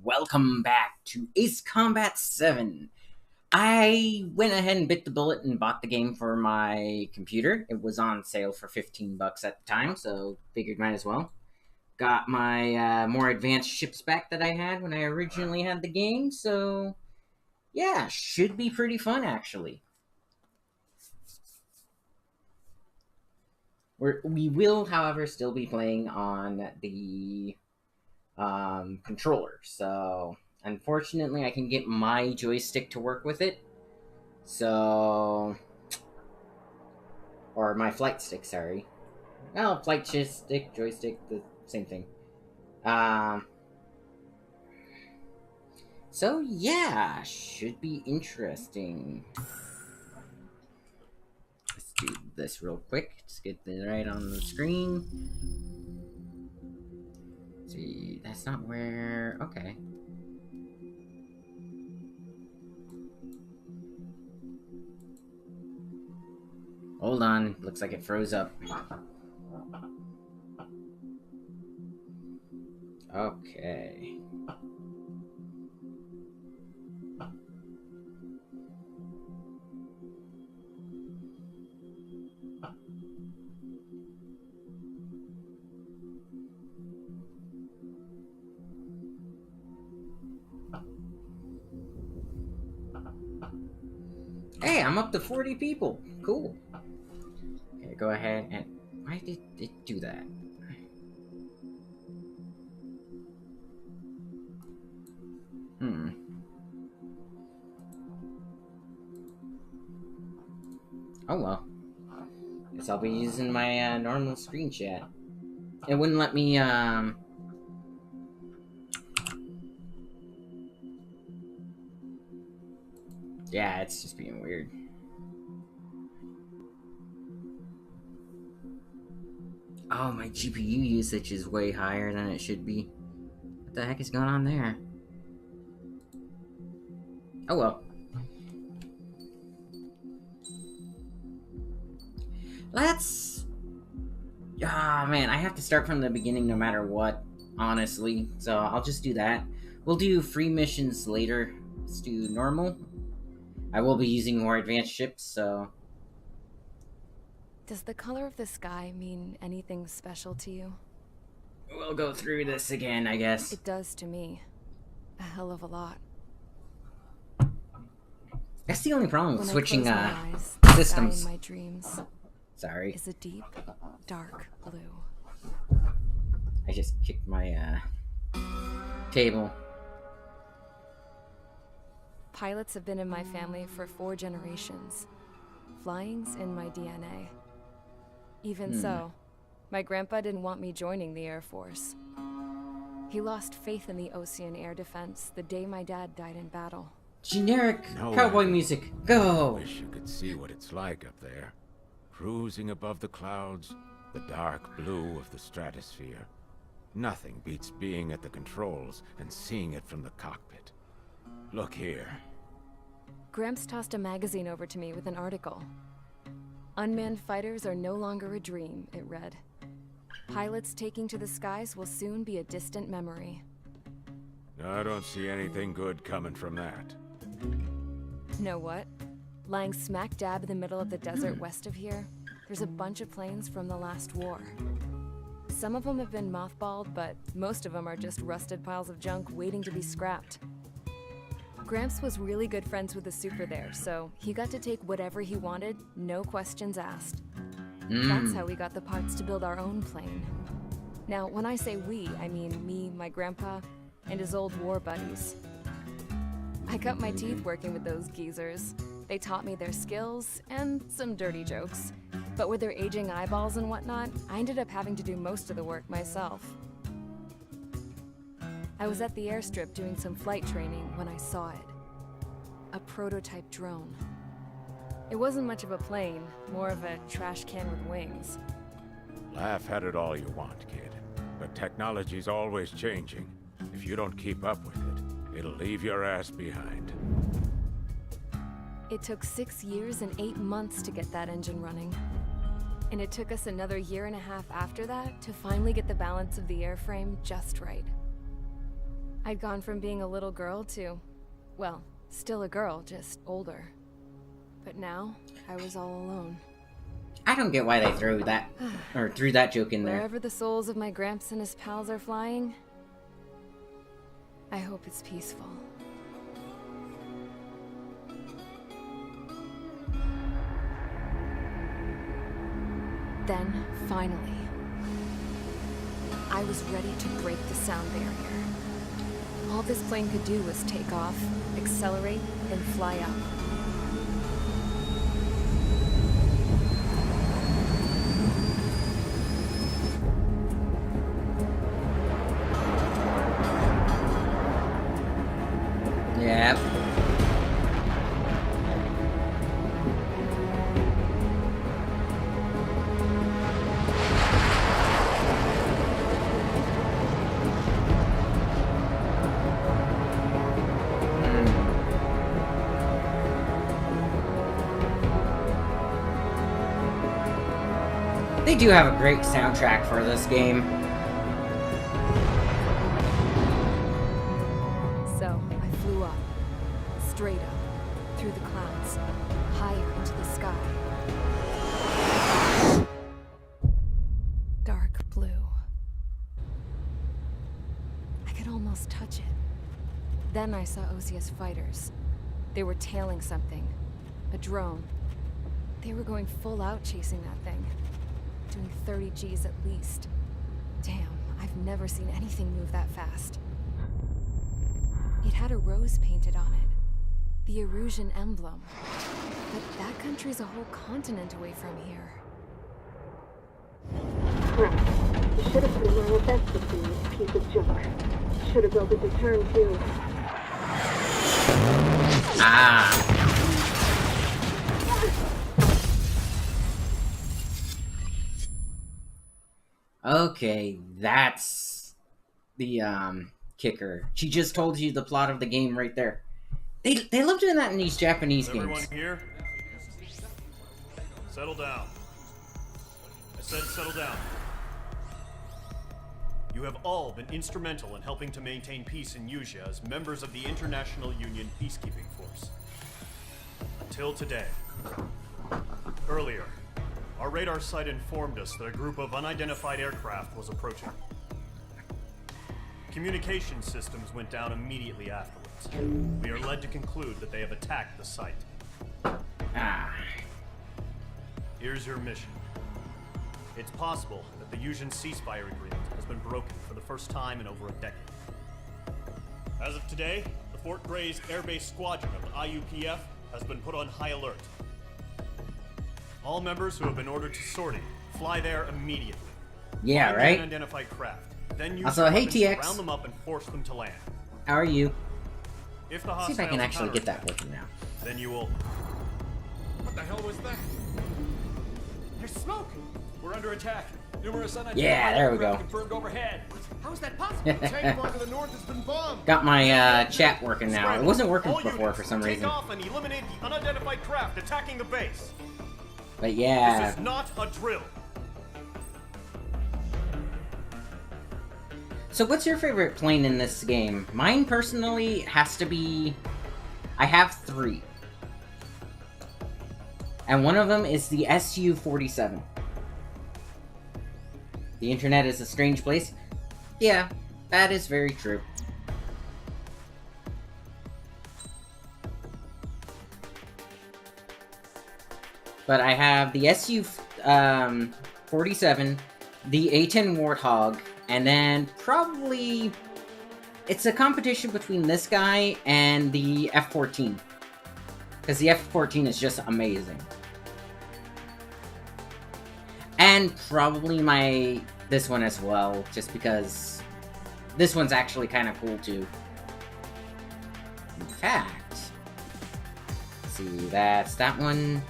welcome back to Ace Combat 7. I went ahead and bit the bullet and bought the game for my computer. It was on sale for 15 bucks at the time, so figured might as well. Got my more advanced ships back that I had when I originally had the game, so yeah, should be pretty fun actually. We will, however, still be playing on the controller. So unfortunately, I can get my joystick to work with it. So, or my flight stick, sorry. Well, flight stick, joystick, the same thing. Um. So yeah, should be interesting. Let's do this real quick. Let's get this right on the screen. See, that's not where. Okay. Hold on, looks like it froze up. Okay. Hey, I'm up to 40 people. Cool. Okay, go ahead and... Why did it do that? Oh well. Guess I'll be using my normal screen chat. It wouldn't let me, Yeah, it's just being weird. Oh, my GPU usage is way higher than it should be. What the heck is going on there? Oh well. Let's... Ah, man, I have to start from the beginning no matter what, honestly. So I'll just do that. We'll do free missions later. Let's do normal. I will be using more advanced ships, so... Does the color of the sky mean anything special to you? We'll go through this again, I guess. It does to me. A hell of a lot. That's the only problem with switching eyes, systems. The sky in my dreams Sorry. is a deep, dark blue. I just kicked my table. Pilots have been in my family for 4 generations. Flying's in my DNA. Even so, my grandpa didn't want me joining the Air Force. He lost faith in the Ocean Air Defense the day my dad died in battle. Generic cowboy music, go! Wish you could see what it's like up there. Cruising above the clouds, the dark blue of the stratosphere. Nothing beats being at the controls and seeing it from the cockpit. Look here. Gramps tossed a magazine over to me with an article. Unmanned fighters are no longer a dream, it read. Pilots taking to the skies will soon be a distant memory. I don't see anything good coming from that. Know what? Lying smack dab in the middle of the desert west of here, there's a bunch of planes from the last war. Some of them have been mothballed, but most of them are just rusted piles of junk waiting to be scrapped. Gramps was really good friends with the super there, so he got to take whatever he wanted, no questions asked. That's how we got the parts to build our own plane. Now, when I say we, I mean me, my grandpa, and his old war buddies. I cut my teeth working with those geezers. They taught me their skills and some dirty jokes. But with their aging eyeballs and whatnot, I ended up having to do most of the work myself. I was at the airstrip doing some flight training when I saw it. A prototype drone. It wasn't much of a plane, more of a trash can with wings. Laugh at it all you want, kid. But technology's always changing. If you don't keep up with it, it'll leave your ass behind. It took 6 years and 8 months to get that engine running. And it took us another 1.5 years after that to finally get the balance of the airframe just right. I'd gone from being a little girl to, well, still a girl, just older. But now, I was all alone. I don't get why they threw that joke in there. Wherever the souls of my Gramps and his pals are flying, I hope it's peaceful. Then, finally, I was ready to break the sound barrier. All this plane could do was take off, accelerate, and fly up. Yep. They do have a great soundtrack for this game. So, I flew up. Straight up. Through the clouds. Higher into the sky. Dark blue. I could almost touch it. Then I saw Osia's fighters. They were tailing something. A drone. They were going full out chasing that thing. Doing 30 Gs at least. Damn, I've never seen anything move that fast. It had a rose painted on it. The Erusian emblem. But that country's a whole continent away from here. Crap. You should have put in my event system, this piece of junk. Should have built a deterrent too. Ah. Okay, that's the kicker. She just told you the plot of the game right there. They love doing that in these Japanese games. Everyone here? Settle down. I said settle down. You have all been instrumental in helping to maintain peace in Yuzha as members of the International Union Peacekeeping Force. Until today. Earlier, our radar site informed us that a group of unidentified aircraft was approaching. Communication systems went down immediately afterwards. We are led to conclude that they have attacked the site. Ah. Here's your mission. It's possible that the Yuzhan ceasefire agreement has been broken for the first time in over a decade. As of today, the Fort Grays Air Base Squadron of the IUPF has been put on high alert. All members who have been ordered to sortie, fly there immediately. Yeah, Find right? the unidentified craft. Then use Also, your hey, weapons TX. to round them up and force them to land. How are you? If the Let's see if I can hostiles actually get that counterattack, working now. then you will. What the hell was that? There's smoke! We're under attack. Numerous unidentified Yeah, there we aircraft go. confirmed overhead. How is that possible? The tank farm to the north has been bombed. Got my chat working now. It Scramble. wasn't working All before units, for some take reason. off and eliminate the unidentified craft attacking the base. But yeah. This is not a drill. So what's your favorite plane in this game? Mine personally has to be... I have 3. And one of them is the Su-47. The internet is a strange place. Yeah, that is very true. But I have the Su-47, the A-10 Warthog, and then probably... It's a competition between this guy and the F-14. Because the F-14 is just amazing. And probably this one as well, just because this one's actually kind of cool too. In fact, let's see, that's that one.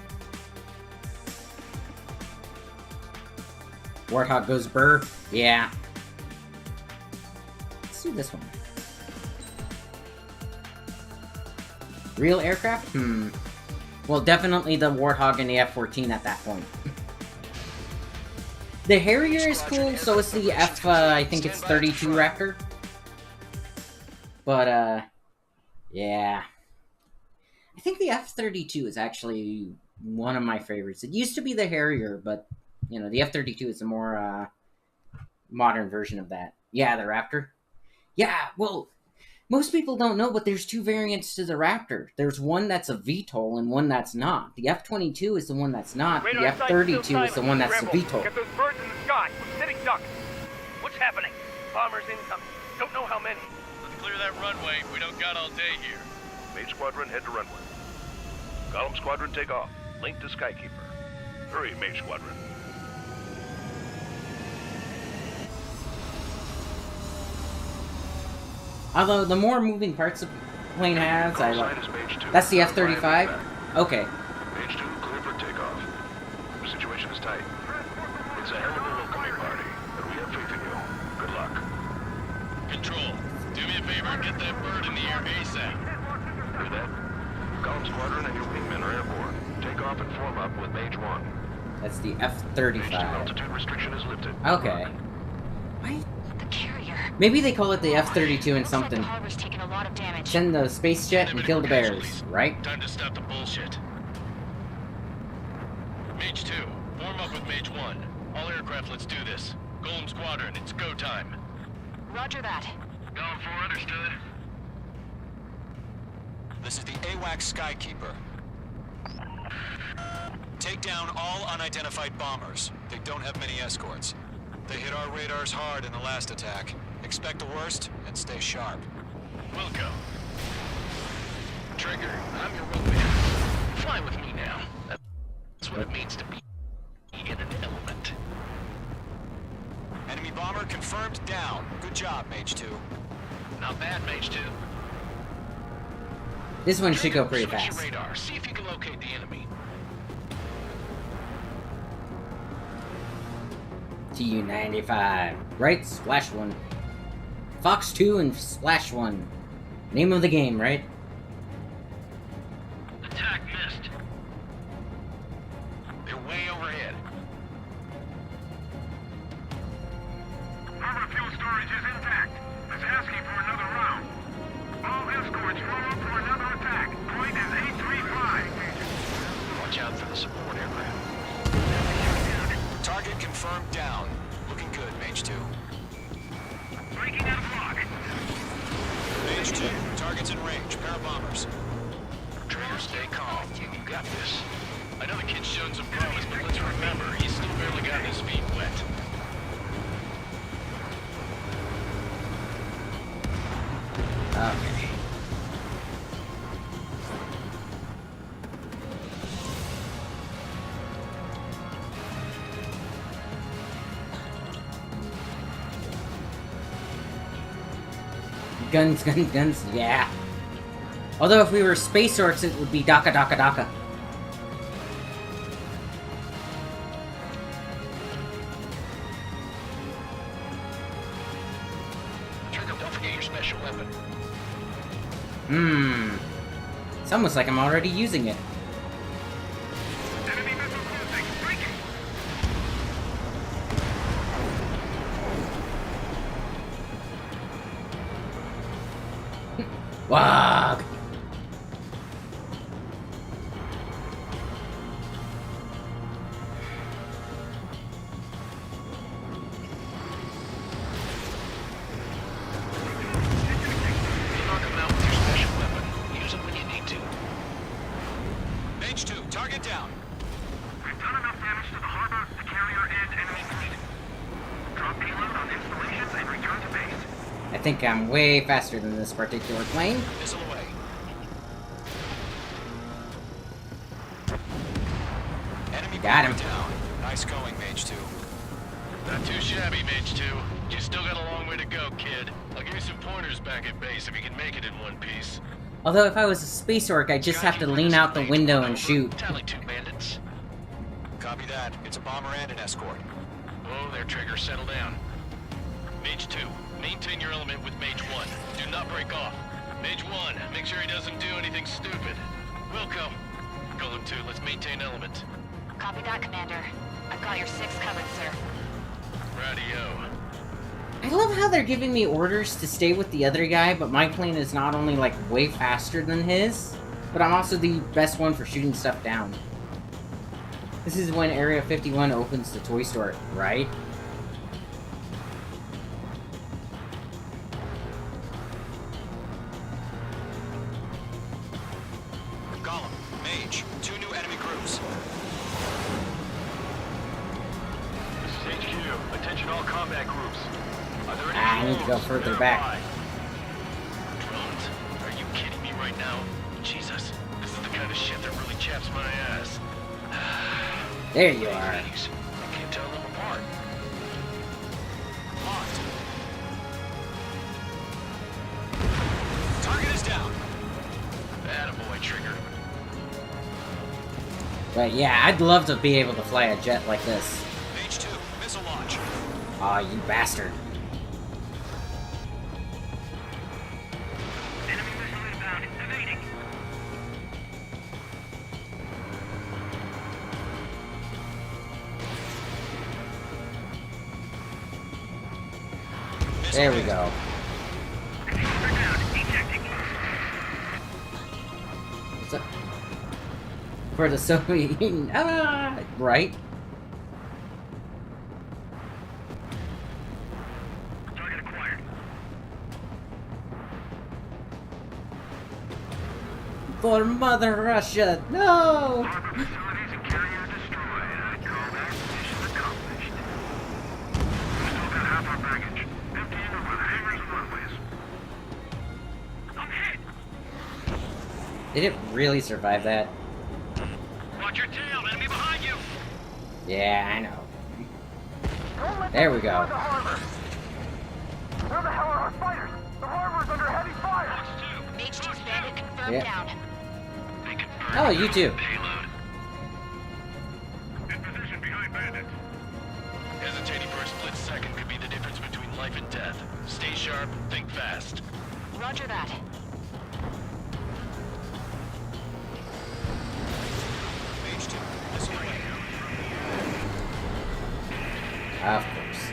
Warthog goes burr. Yeah. Let's do this one. Real aircraft? Well, definitely the Warthog and the F-14 at that point. The Harrier is cool, so is the I think it's 32 Raptor. But yeah. I think the F-32 is actually one of my favorites. It used to be the Harrier, but the F-32 is a more modern version of that. Yeah, the Raptor. Yeah, well, most people don't know, but there's two variants to the Raptor. There's one that's a VTOL and one that's not. The F-22 is the one that's not. The F-32 is the one that's a VTOL. Get those birds in the sky. We're sitting ducks. What's happening? Bombers incoming. Don't know how many. Let's clear that runway. We don't got all day here. Mage Squadron, head to runway. Golem Squadron, take off. Link to Skykeeper. Hurry, Mage Squadron. Although, the more moving parts the plane has, I like. That's the F-35? Okay. Mage 2, clear for takeoff. The situation is tight. It's a hell of a welcoming party, but we have faith in you. Good luck. Control, do me a favor and get that bird in the air ASAP. Hear that? Golem Squadron and your wingmen are airborne. Take off and form up with Mage 1. That's the Mage 2 F-35. altitude restriction is lifted. Okay. Why? The carrier. Maybe they call it the F-32 and something. Looks like the harbor's taken a lot of damage. Send the space jet and kill the bears, right? Time to stop the bullshit. Mage 2, form up with Mage 1. All aircraft, let's do this. Golem Squadron, it's go time. Roger that. Golem 4, understood. This is the AWACS Skykeeper. Take down all unidentified bombers. They don't have many escorts. They hit our radars hard in the last attack. Expect the worst and stay sharp. Wilco. Trigger, I'm your wingman. Fly with me now. That's what it means to be in an element. Enemy bomber confirmed down. Good job, Mage 2. Not bad, Mage 2. This one should go pretty Switch fast. your radar. See if you can locate the enemy. Tu-95. Right? Splash 1. Fox 2 and Splash 1. Name of the game, right? Attack missed. They're way overhead. Harbor fuel storage is intact. It's asking for another round. All escorts roll up for another attack. Point is 835. Watch out for the support aircraft. Target confirmed down. Looking good, Mage 2. Breaking out of block. Mage 2, target's in range. Pair of bombers. Trigger, stay calm. You got this. I know the kid's shown some promise, but let's remember, he's still barely gotten his feet wet. Okay. Guns, guns, guns, yeah. Although if we were space orcs, it would be Daka Daka Daka. Trigger, don't forget your special weapon. It's almost like I'm already using it. Enemy missile closing. Breaking. Wag! Knock him out with your special weapon. Use it when you need to. Mage 2, target down. We've done enough damage to the harbor, the carrier, and enemy fleet. Drop payload on installations and return to base. I think I'm way faster than this particular plane. Missile away. Enemy Got him. bomber down. Nice going, Mage 2. Not too shabby, Mage 2. You still got a long way to go, kid. I'll give you some pointers back at base if you can make it in one piece. Although if I was a space orc, I'd just have to lean out the window and shoot. Tally 2 bandits. Copy that. It's a bomber and an escort. Whoa there, Trigger. Settle down. Mage 2, maintain your element with Mage 1. Do not break off. Mage 1, make sure he doesn't do anything stupid. Wilco. Golem 2, let's maintain element. Copy that, Commander. I've got your 6 covered, sir. Radio. I love how they're giving me orders to stay with the other guy, but my plane is not only, like, way faster than his, but I'm also the best one for shooting stuff down. This is when Area 51 opens the toy store, right? Gollum, Mage, 2 new enemy groups. This is HQ. Attention all combat groups. Are there any I need to go drones? further back. Drones? Are you kidding me right now? Jesus, this is the kind of shit that really chaps my ass. There you are. Things. I can't tell them apart. Locked. Target is down. Attaboy, Trigger. But yeah, I'd love to be able to fly a jet like this. Mage 2, missile launch. Aw, you bastard. Enemy missile inbound. Evading. Missile There we hit. go. Controls are down. Ejecting. What's up? For the Soviet Union. Ah, right? Target acquired. For Mother Russia, no! Harbor facilities and carrier destroyed. I'd call that mission accomplished. We still got half our baggage. Emptying over the hangars and runways. I'm hit. Did it really survive that? Watch your tail, enemy behind you! Yeah, I know. There we go. Where the hell are our fighters? The harbor's under heavy fire. Mage 2's bandit confirmed Yeah. down. They confirmed Oh, you too. payload. In position behind bandits. Hesitating for a split second could be the difference between life and death. Stay sharp, think fast. Roger that. Mage 2, missile away. Of course.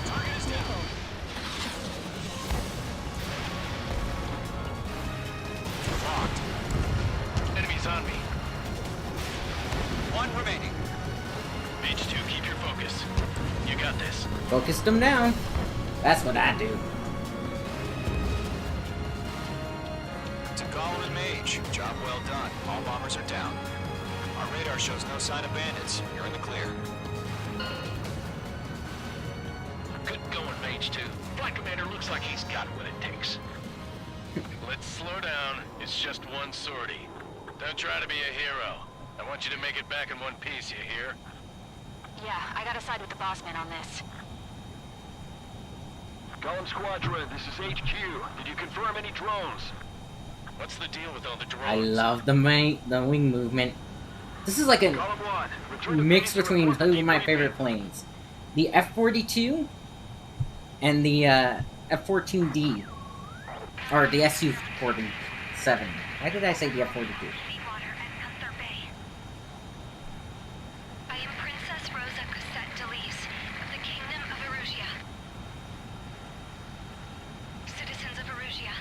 Target is down. Locked. Enemies on me. 1 remaining. Mage 2, keep your focus. You got this. Focused them down. That's what I do. To Gollum and Mage, job well done. All bombers are down. Our radar shows no sign of bandits. You're in the clear. Good going, Mage 2. Black Commander looks like he's got what it takes. Let's slow down. It's just one sortie. Don't try to be a hero. I want you to make it back in one piece, you hear? Yeah, I gotta side with the boss man on this. Gollum Squadron, this is HQ. Did you confirm any drones? What's the deal with all the drones? I love the wing movement. This is like a Gollum 1, return to mix base to between report two of the my debriefing. favorite planes. The F-42 and the F-14D. Or the Su-47. Why did I say the F-42? Seawater at Gunther Bay. I am Princess Rosa Cosette Delise of the Kingdom of Erusia. Citizens of Erusia.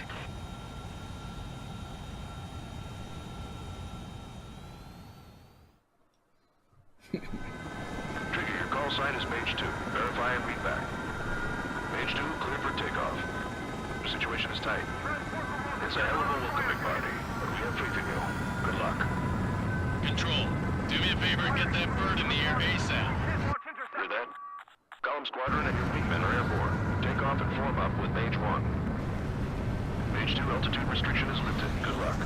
Trigger, your call sign is Mage 2. Verify and read back. Mage 2, clear for takeoff. The situation is tight. It's a hell of a welcoming party, but we have faith in you. Good luck. Control, do me a favor and get that bird in the air ASAP. Hear that? Gollum Squadron and your wingmen are airborne. Take off and form up with Mage 1. Mage 2, altitude restriction is lifted. Good luck.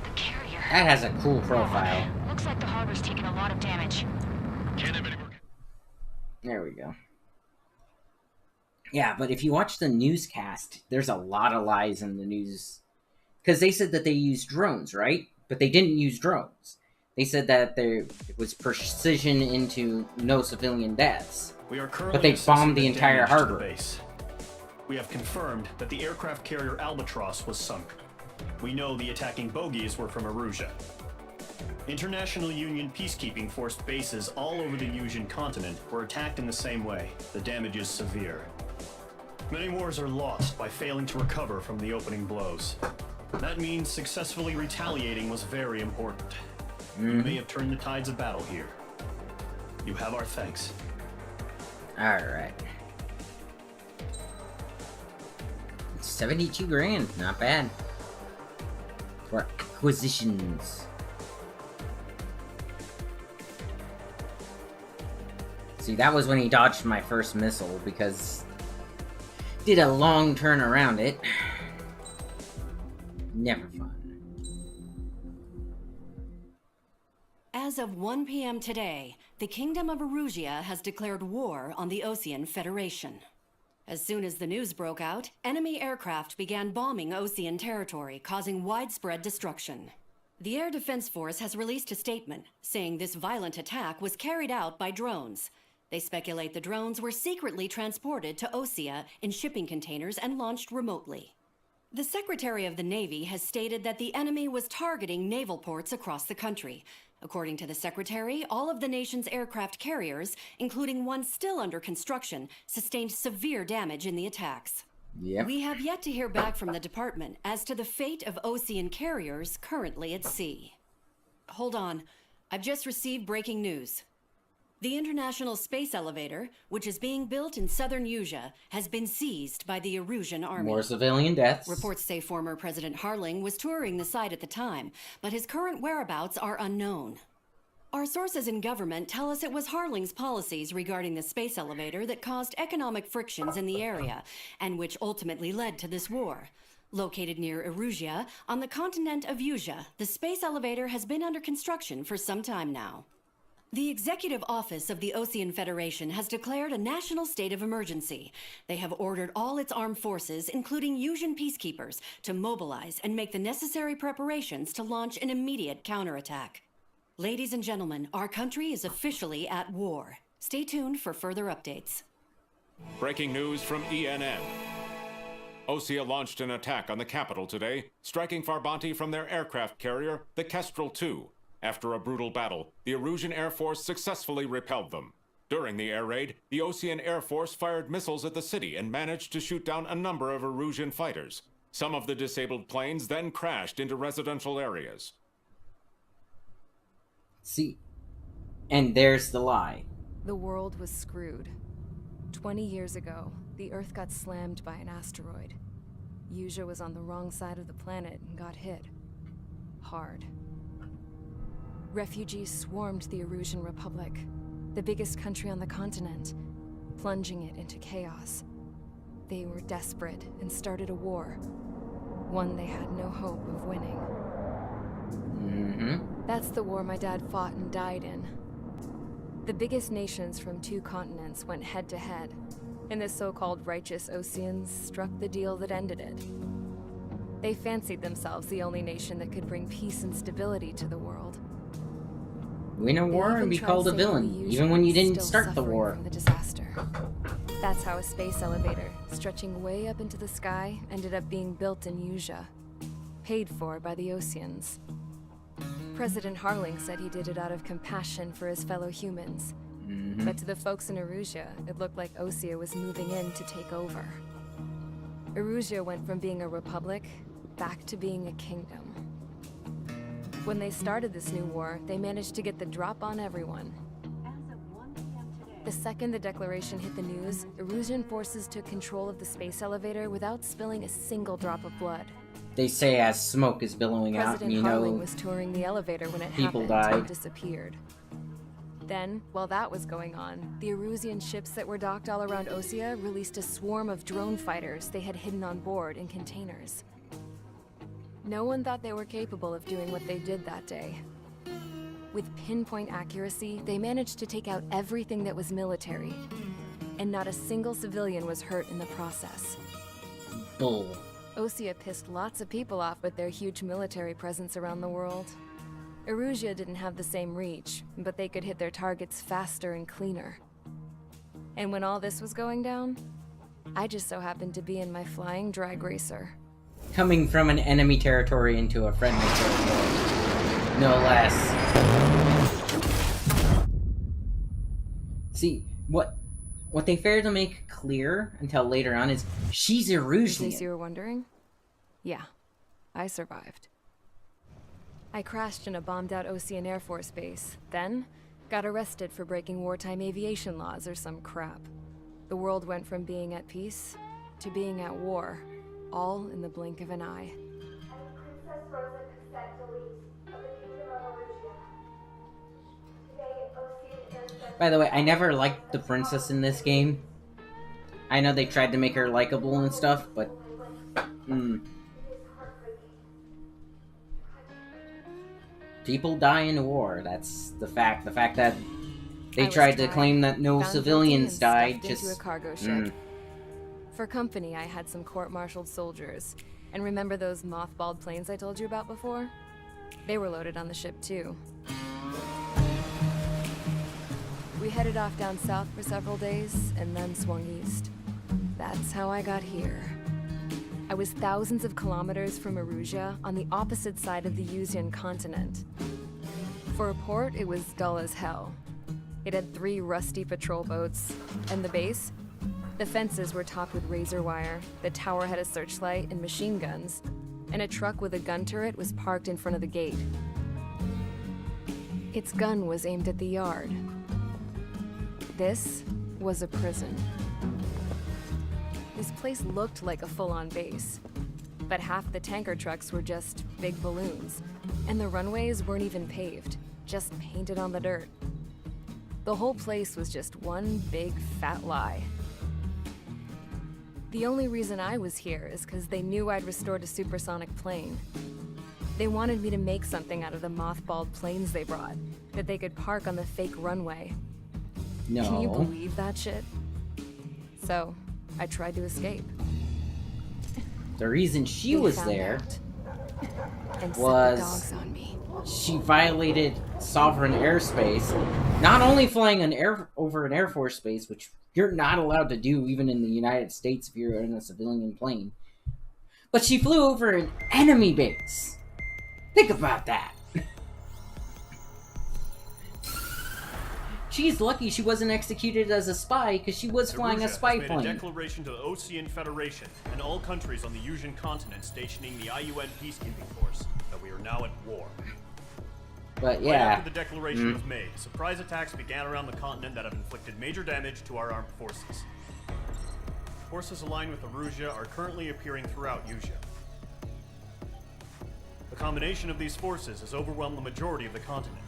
The carrier. That has a cool profile. Looks like the harbor's taken a lot of damage. Can't have any more. There we go. Yeah, but if you watch the newscast, there's a lot of lies in the news. Because they said that they used drones, right? But they didn't use drones. They said that there was precision into no civilian deaths. We are currently But they assessing bombed the entire damage to the harbor. base. We have confirmed that the aircraft carrier Albatross was sunk. We know the attacking bogies were from Erusia. International Union peacekeeping force bases all over the Yusian continent were attacked in the same way. The damage is severe. Many wars are lost by failing to recover from the opening blows. That means successfully retaliating was very important. You may have turned the tides of battle here. You have our thanks. Alright. 72 grand, not bad. For acquisitions. See, that was when he dodged my first missile, because did a long turn around it. Never fun. As of 1 p.m. today, the Kingdom of Erusia has declared war on the Osean Federation. As soon as the news broke out, enemy aircraft began bombing Osean territory, causing widespread destruction. The Air Defense Force has released a statement saying this violent attack was carried out by drones. They speculate the drones were secretly transported to Osea in shipping containers and launched remotely. The Secretary of the Navy has stated that the enemy was targeting naval ports across the country. According to the Secretary, all of the nation's aircraft carriers, including one still under construction, sustained severe damage in the attacks. Yep. We have yet to hear back from the department as to the fate of Osean carriers currently at sea. Hold on. I've just received breaking news. The International Space Elevator, which is being built in southern Yusia, has been seized by the Erusian army. More civilian deaths. Reports say former President Harling was touring the site at the time, but his current whereabouts are unknown. Our sources in government tell us it was Harling's policies regarding the space elevator that caused economic frictions in the area, and which ultimately led to this war. Located near Erusia, on the continent of Yusia, the space elevator has been under construction for some time now. The Executive Office of the Osean Federation has declared a national state of emergency. They have ordered all its armed forces, including Yusian peacekeepers, to mobilize and make the necessary preparations to launch an immediate counterattack. Ladies and gentlemen, our country is officially at war. Stay tuned for further updates. Breaking news from ENN. Osea launched an attack on the capital today, striking Farbanti from their aircraft carrier, the Kestrel II. After a brutal battle, the Erusian Air Force successfully repelled them. During the air raid, the Osean Air Force fired missiles at the city and managed to shoot down a number of Erusian fighters. Some of the disabled planes then crashed into residential areas. See, and there's the lie. The world was screwed. 20 years ago, the Earth got slammed by an asteroid. Yusia was on the wrong side of the planet and got hit. Hard. Refugees swarmed the Erusian Republic, the biggest country on the continent, plunging it into chaos. They were desperate and started a war, one they had no hope of winning. That's the war my dad fought and died in. The biggest nations from 2 continents went head-to-head, and the so-called righteous Oseans struck the deal that ended it. They fancied themselves the only nation that could bring peace and stability to the world. Win a war and be called a villain, even when you didn't start the war. From the disaster. That's how a space elevator, stretching way up into the sky, ended up being built in Yusia, paid for by the Oseans. President Harling said he did it out of compassion for his fellow humans. But to the folks in Erusia, it looked like Osea was moving in to take over. Erusia went from being a republic back to being a kingdom. When they started this new war, they managed to get the drop on everyone. The second the declaration hit the news, Erusian forces took control of the space elevator without spilling a single drop of blood. They say as smoke is billowing out, and you know, President Harling was touring the elevator when it people happened and died. disappeared. Then, while that was going on, the Erusian ships that were docked all around Osea released a swarm of drone fighters they had hidden on board in containers. No one thought they were capable of doing what they did that day. With pinpoint accuracy, they managed to take out everything that was military, and not a single civilian was hurt in the process. Bull. Osea pissed lots of people off with their huge military presence around the world. Erusia didn't have the same reach, but they could hit their targets faster and cleaner. And when all this was going down, I just so happened to be in my flying drag racer. coming from an enemy territory into a friendly territory. No less. See, what they failed to make clear until later on is she's In case you Erusian. were wondering, yeah, I survived. I crashed in a bombed-out Ocean Air Force base, then got arrested for breaking wartime aviation laws or some crap. The world went from being at peace to being at war, all in the blink of an eye. Princess Rosa Cassette Delise of the Kingdom of Erusia. Today, Ocean Air By the way, I never liked the princess in this game. I know they tried to make her likable and stuff, but people die in war. That's the fact. The fact that I they was tried to tried, claim that no found civilians guilty and died stuffed just into a cargo ship. For company, I had some court-martialed soldiers. And remember those mothballed planes I told you about before? They were loaded on the ship too. We headed off down south for several days, and then swung east. That's how I got here. I was thousands of kilometers from Erusia, on the opposite side of the Yuzian continent. For a port, it was dull as hell. It had 3 rusty patrol boats, and the base? The fences were topped with razor wire, the tower had a searchlight and machine guns, and a truck with a gun turret was parked in front of the gate. Its gun was aimed at the yard. This was a prison. This place looked like a full-on base, but half the tanker trucks were just big balloons, and the runways weren't even paved, just painted on the dirt. The whole place was just one big fat lie. The only reason I was here is because they knew I'd restored a supersonic plane. They wanted me to make something out of the mothballed planes they brought, that they could park on the fake runway. no. Can you believe that shit? So, I tried to escape. The reason she They was found there out and was- set the dogs on me. she violated sovereign airspace, not only flying over an Air Force base, which you're not allowed to do even in the United States if you're in a civilian plane, but she flew over an enemy base. Think about that. She's lucky she wasn't executed as a spy because she was flying a Erusia spy has made a plane. declaration to the Ocean Federation and all countries on the Yuzian continent stationing the IUN peacekeeping force that we are now at war. But Right yeah, after the declaration was made, surprise attacks began around the continent that have inflicted major damage to our armed forces. Forces aligned with Erusia are currently appearing throughout Yusia. The combination of these forces has overwhelmed the majority of the continent,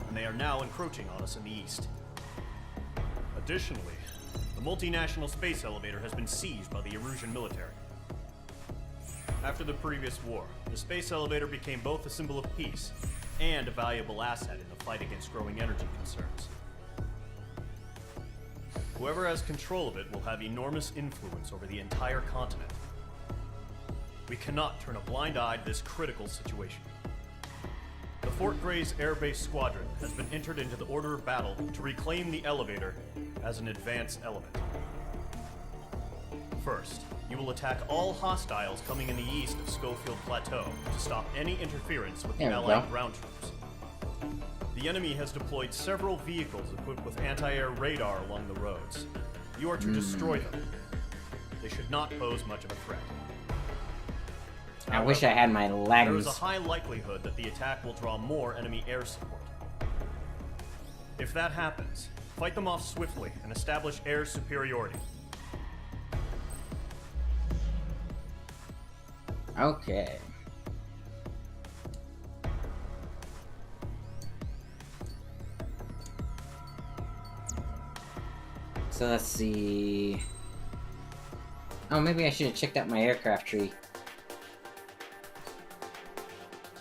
and they are now encroaching on us in the east. Additionally, the multinational space elevator has been seized by the Erusian military. After the previous war, the space elevator became both a symbol of peace and a valuable asset in the fight against growing energy concerns. Whoever has control of it will have enormous influence over the entire continent. We cannot turn a blind eye to this critical situation. The Fort Gray's Air Base Squadron has been entered into the order of battle to reclaim the elevator as an advance element. First, you will attack all hostiles coming in the east of Schofield Plateau to stop any interference with the There we Allied go. ground troops. The enemy has deployed several vehicles equipped with anti-air radar along the roads. You are to destroy them. They should not pose much of a threat. I wish I had my There is legs. a high likelihood that the attack will draw more enemy air support. If that happens, fight them off swiftly and establish air superiority. Okay. So let's see. Oh, maybe I should have checked out my aircraft tree.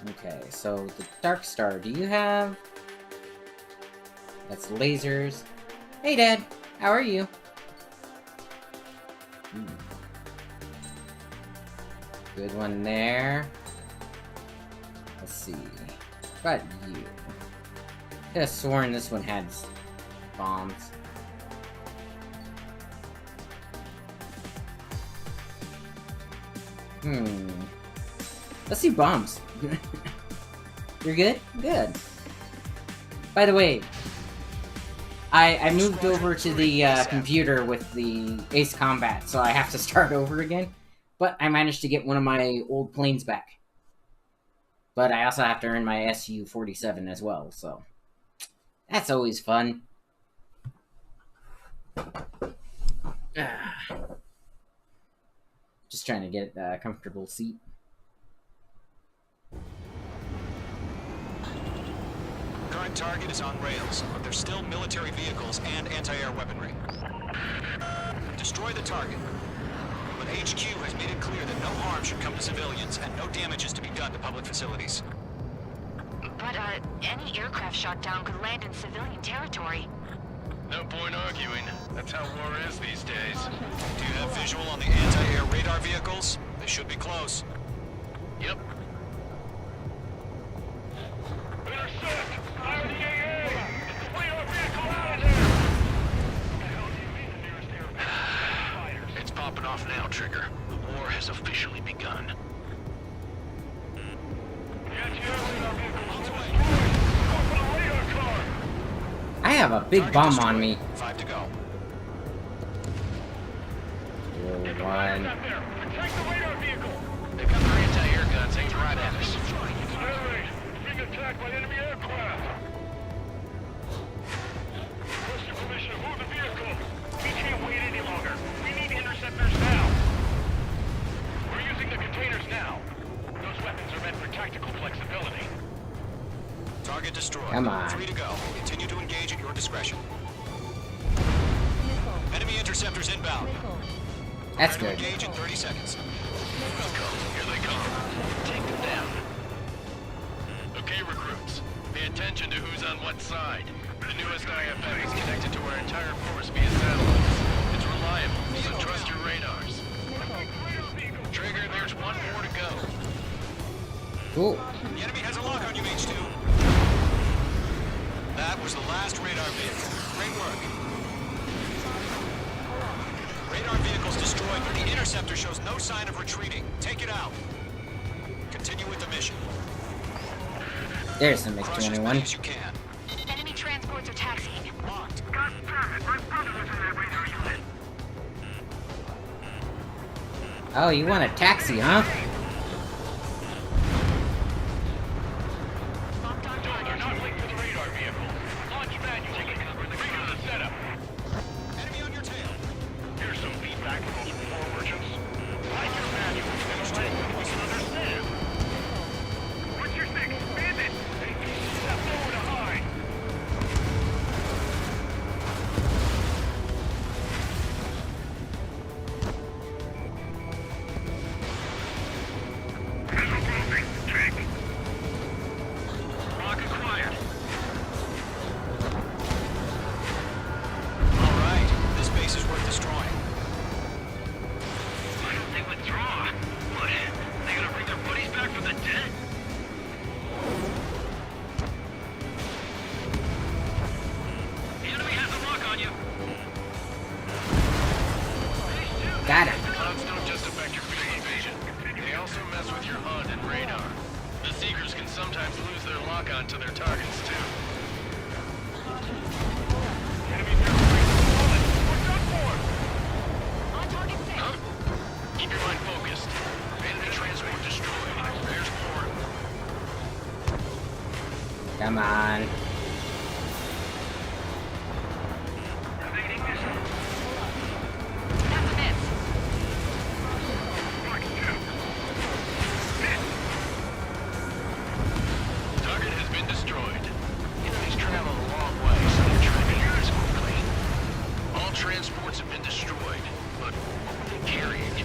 Okay, so the Dark Star, do you have... That's lasers. Hey, Dad! How are you? Good one there. Let's see. What about you? Could have sworn this one had bombs. Let's see bombs. You're good? Good. By the way, I moved over to the computer with the Ace Combat, so I have to start over again. But I managed to get one of my old planes back. But I also have to earn my Su-47 as well, so that's always fun. Just trying to get a comfortable seat. Current target is on rails, but there's still military vehicles and anti-air weaponry. Destroy the target. But HQ has made it clear that no harm should come to civilians and no damage is to be done to public facilities. But, any aircraft shot down could land in civilian territory. No point arguing. That's how war is these days. Do you have visual on the anti-air radar vehicles? They should be close. Yep. Intercept! Fire the AA! Get our vehicle out of there! What the hell do you mean the nearest airfield? It's popping off now, Trigger. The war has officially begun. I have a big bomb on me. 5 to go. 1. Protect the radar vehicle! They've got their anti-air guns aimed right at us. Accelerate! Being attacked by enemy aircraft! Request your permission to move the vehicle! We can't wait any longer! We need interceptors now! We're using the containers now! Those weapons are meant for tactical flexibility. Target destroyed. Come on. 3 to go. Continue to engage at your discretion. Enemy interceptors inbound. That's Prepare good. to engage in 30 seconds. Here they come. Take them down. Okay, recruits. Pay attention to who's on what side. The newest IFM is connected to our entire force via satellite. It's reliable, so trust your radars. Trigger, there's one more to go. Cool. The enemy has a lock on you, H2. That was the last radar vehicle. Great work. Radar vehicle's destroyed, but the interceptor shows no sign of retreating. Take it out. Continue with the mission. There's the Crush as many MiG-21. as you can. Enemy transports are taxiing. Locked. God damn it! My brother was in that radar unit! Oh, you want a taxi, huh? They're not linked to the radar vehicle. Launch manual. Take cover. The bigger the setup. Enemy on your tail. Here's some feedback from those poor merchants. Like your manual in a language we can understand. What's your fix? Bandit! Step forward to hide. Lock acquired. All right. This base is worth destroying. Why don't they withdraw? What? They gonna bring their buddies back from the dead? The enemy has a lock on you. Got it. Clouds don't just affect your field of vision. They also mess with your HUD and radar. The Seekers can sometimes lose their lock-on to their targets, too. Enemy airplane. What's up for? On target 6. Huh? Keep your mind focused. Enemy transport destroyed. There's more. Come on. Evading missile. That's a miss. Mark 2. Target has been destroyed. Enemies travel a long way, so they're trying to use quickly. All transports have been destroyed, but what were they carrying?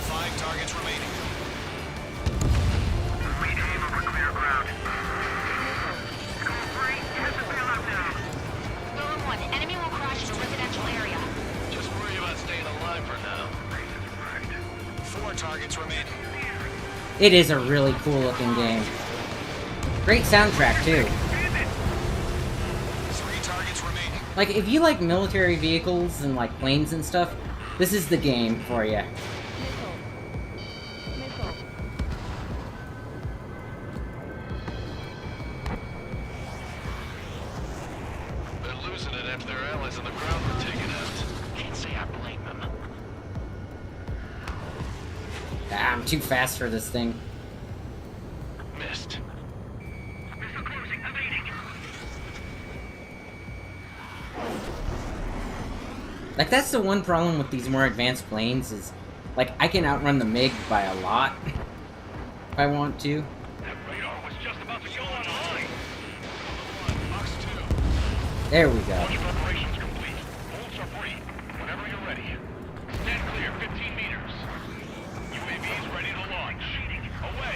5 targets remaining. Rename over clear ground. Call 3. Get the bailout down. Lone 1, enemy will crash in a residential area. Just worry about staying alive for now. 4 targets remaining. It is a really cool looking game. Great soundtrack, too. 3 targets remaining. Like, if you like military vehicles and, like, planes and stuff, this is the game for you. losing it after their allies on the ground were taken out. Can't say I blame them. Ah, I'm too fast for this thing. Missed. Missile closing. Evading. Like, that's the one problem with these more advanced planes is, like, I can outrun the MiG by a lot if I want to. That radar was just about to go online. Box 2. There we go. Launch preparations complete. Bolts are free. Whenever you're ready. Stand clear. 15 meters. UAVs ready to launch. Away.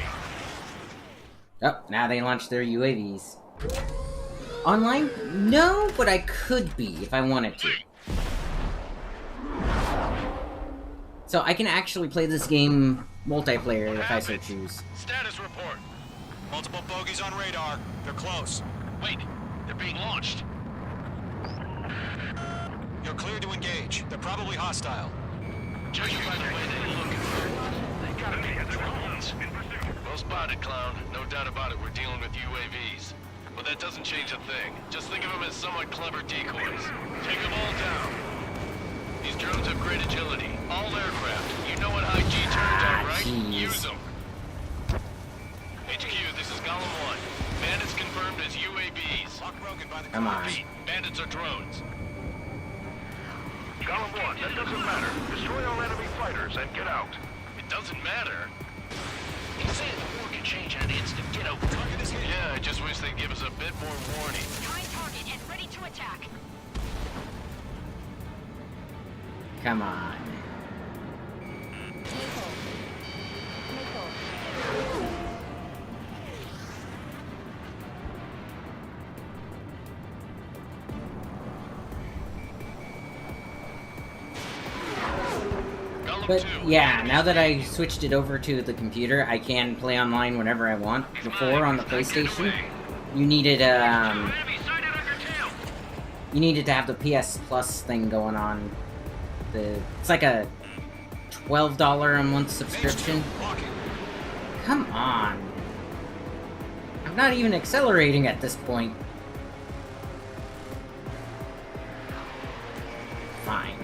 Oh, now they launched their UAVs. Online? No, but I could be if I wanted to. So I can actually play this game multiplayer if I so choose. Status report. Multiple bogeys on radar. They're close. Wait, they're being launched. You're clear to engage. They're probably hostile. Judging by the way they look, They gotta be at their homes. In pursuit. well spotted, clown. No doubt about it, we're dealing with UAVs. But that doesn't change a thing. Just think of them as somewhat clever decoys. Take them all down. These drones have great agility. All aircraft. You know what high G turns are, right? Jeez. Use them. HQ, this is Golem 1. Bandits confirmed as UAVs. Lock broken by the Come on. Repeat, bandits are drones. Golem 1, that doesn't matter. Destroy all enemy fighters and get out. It doesn't matter. He's saying the war can change in an instant. Get out. Target is hit. Yeah, I just wish they'd give us a bit more warning. Behind target and ready to attack. Come on. Golem But 2. yeah, now that I switched it over to the computer, I can play online whenever I want. Before, on the PlayStation, you needed Enemy sighted on your tail. you needed to have the PS Plus thing going on. It's like a $12 a month subscription. Locking. Come on. I'm not even accelerating at this point. Fine.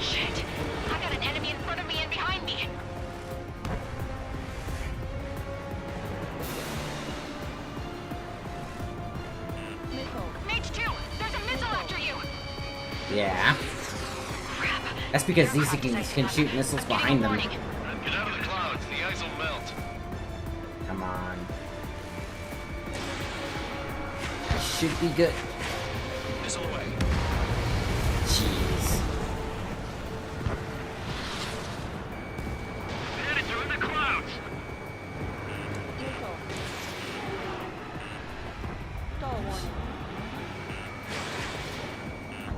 Shit! I got an enemy in front of me and behind me. Mage 2, there's a missile after you. Yeah. Crap. That's because these things can shoot missiles behind them. Warning. Get out of the clouds. The ice will melt. Come on. This should be good. Missile away. Jeez. Bandits are in the clouds.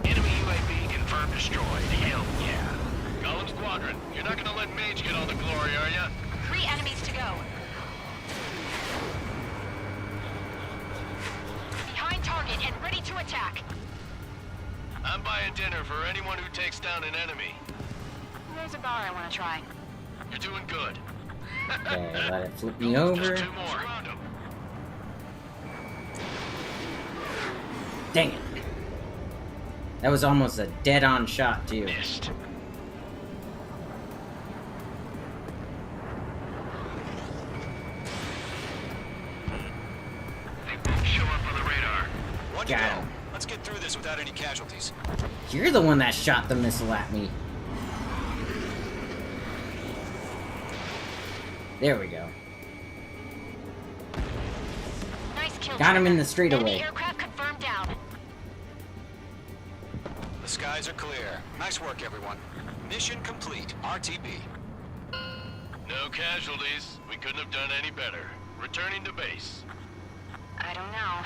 Enemy UAV confirmed destroyed. Hell yeah. Golem Squadron, you're not gonna let Mage get all the glory, are ya? 3 enemies to go. Behind target and ready to attack. I'm buying dinner for anyone who takes down an enemy. There's a bar I want to try. You're doing good. Okay, let it flip me over. Just 2 more. Surround 'em. Dang it. That was almost a dead-on shot, too. Missed. They won't show up on the radar. One Got to go. him. Let's get through this without any casualties. You're the one that shot the missile at me. There we go. Nice kill. Got him in Trevor. the straightaway. Enemy aircraft confirmed down. The skies are clear. Nice work, everyone. Mission complete. RTB. No casualties. We couldn't have done any better. Returning to base. I don't know.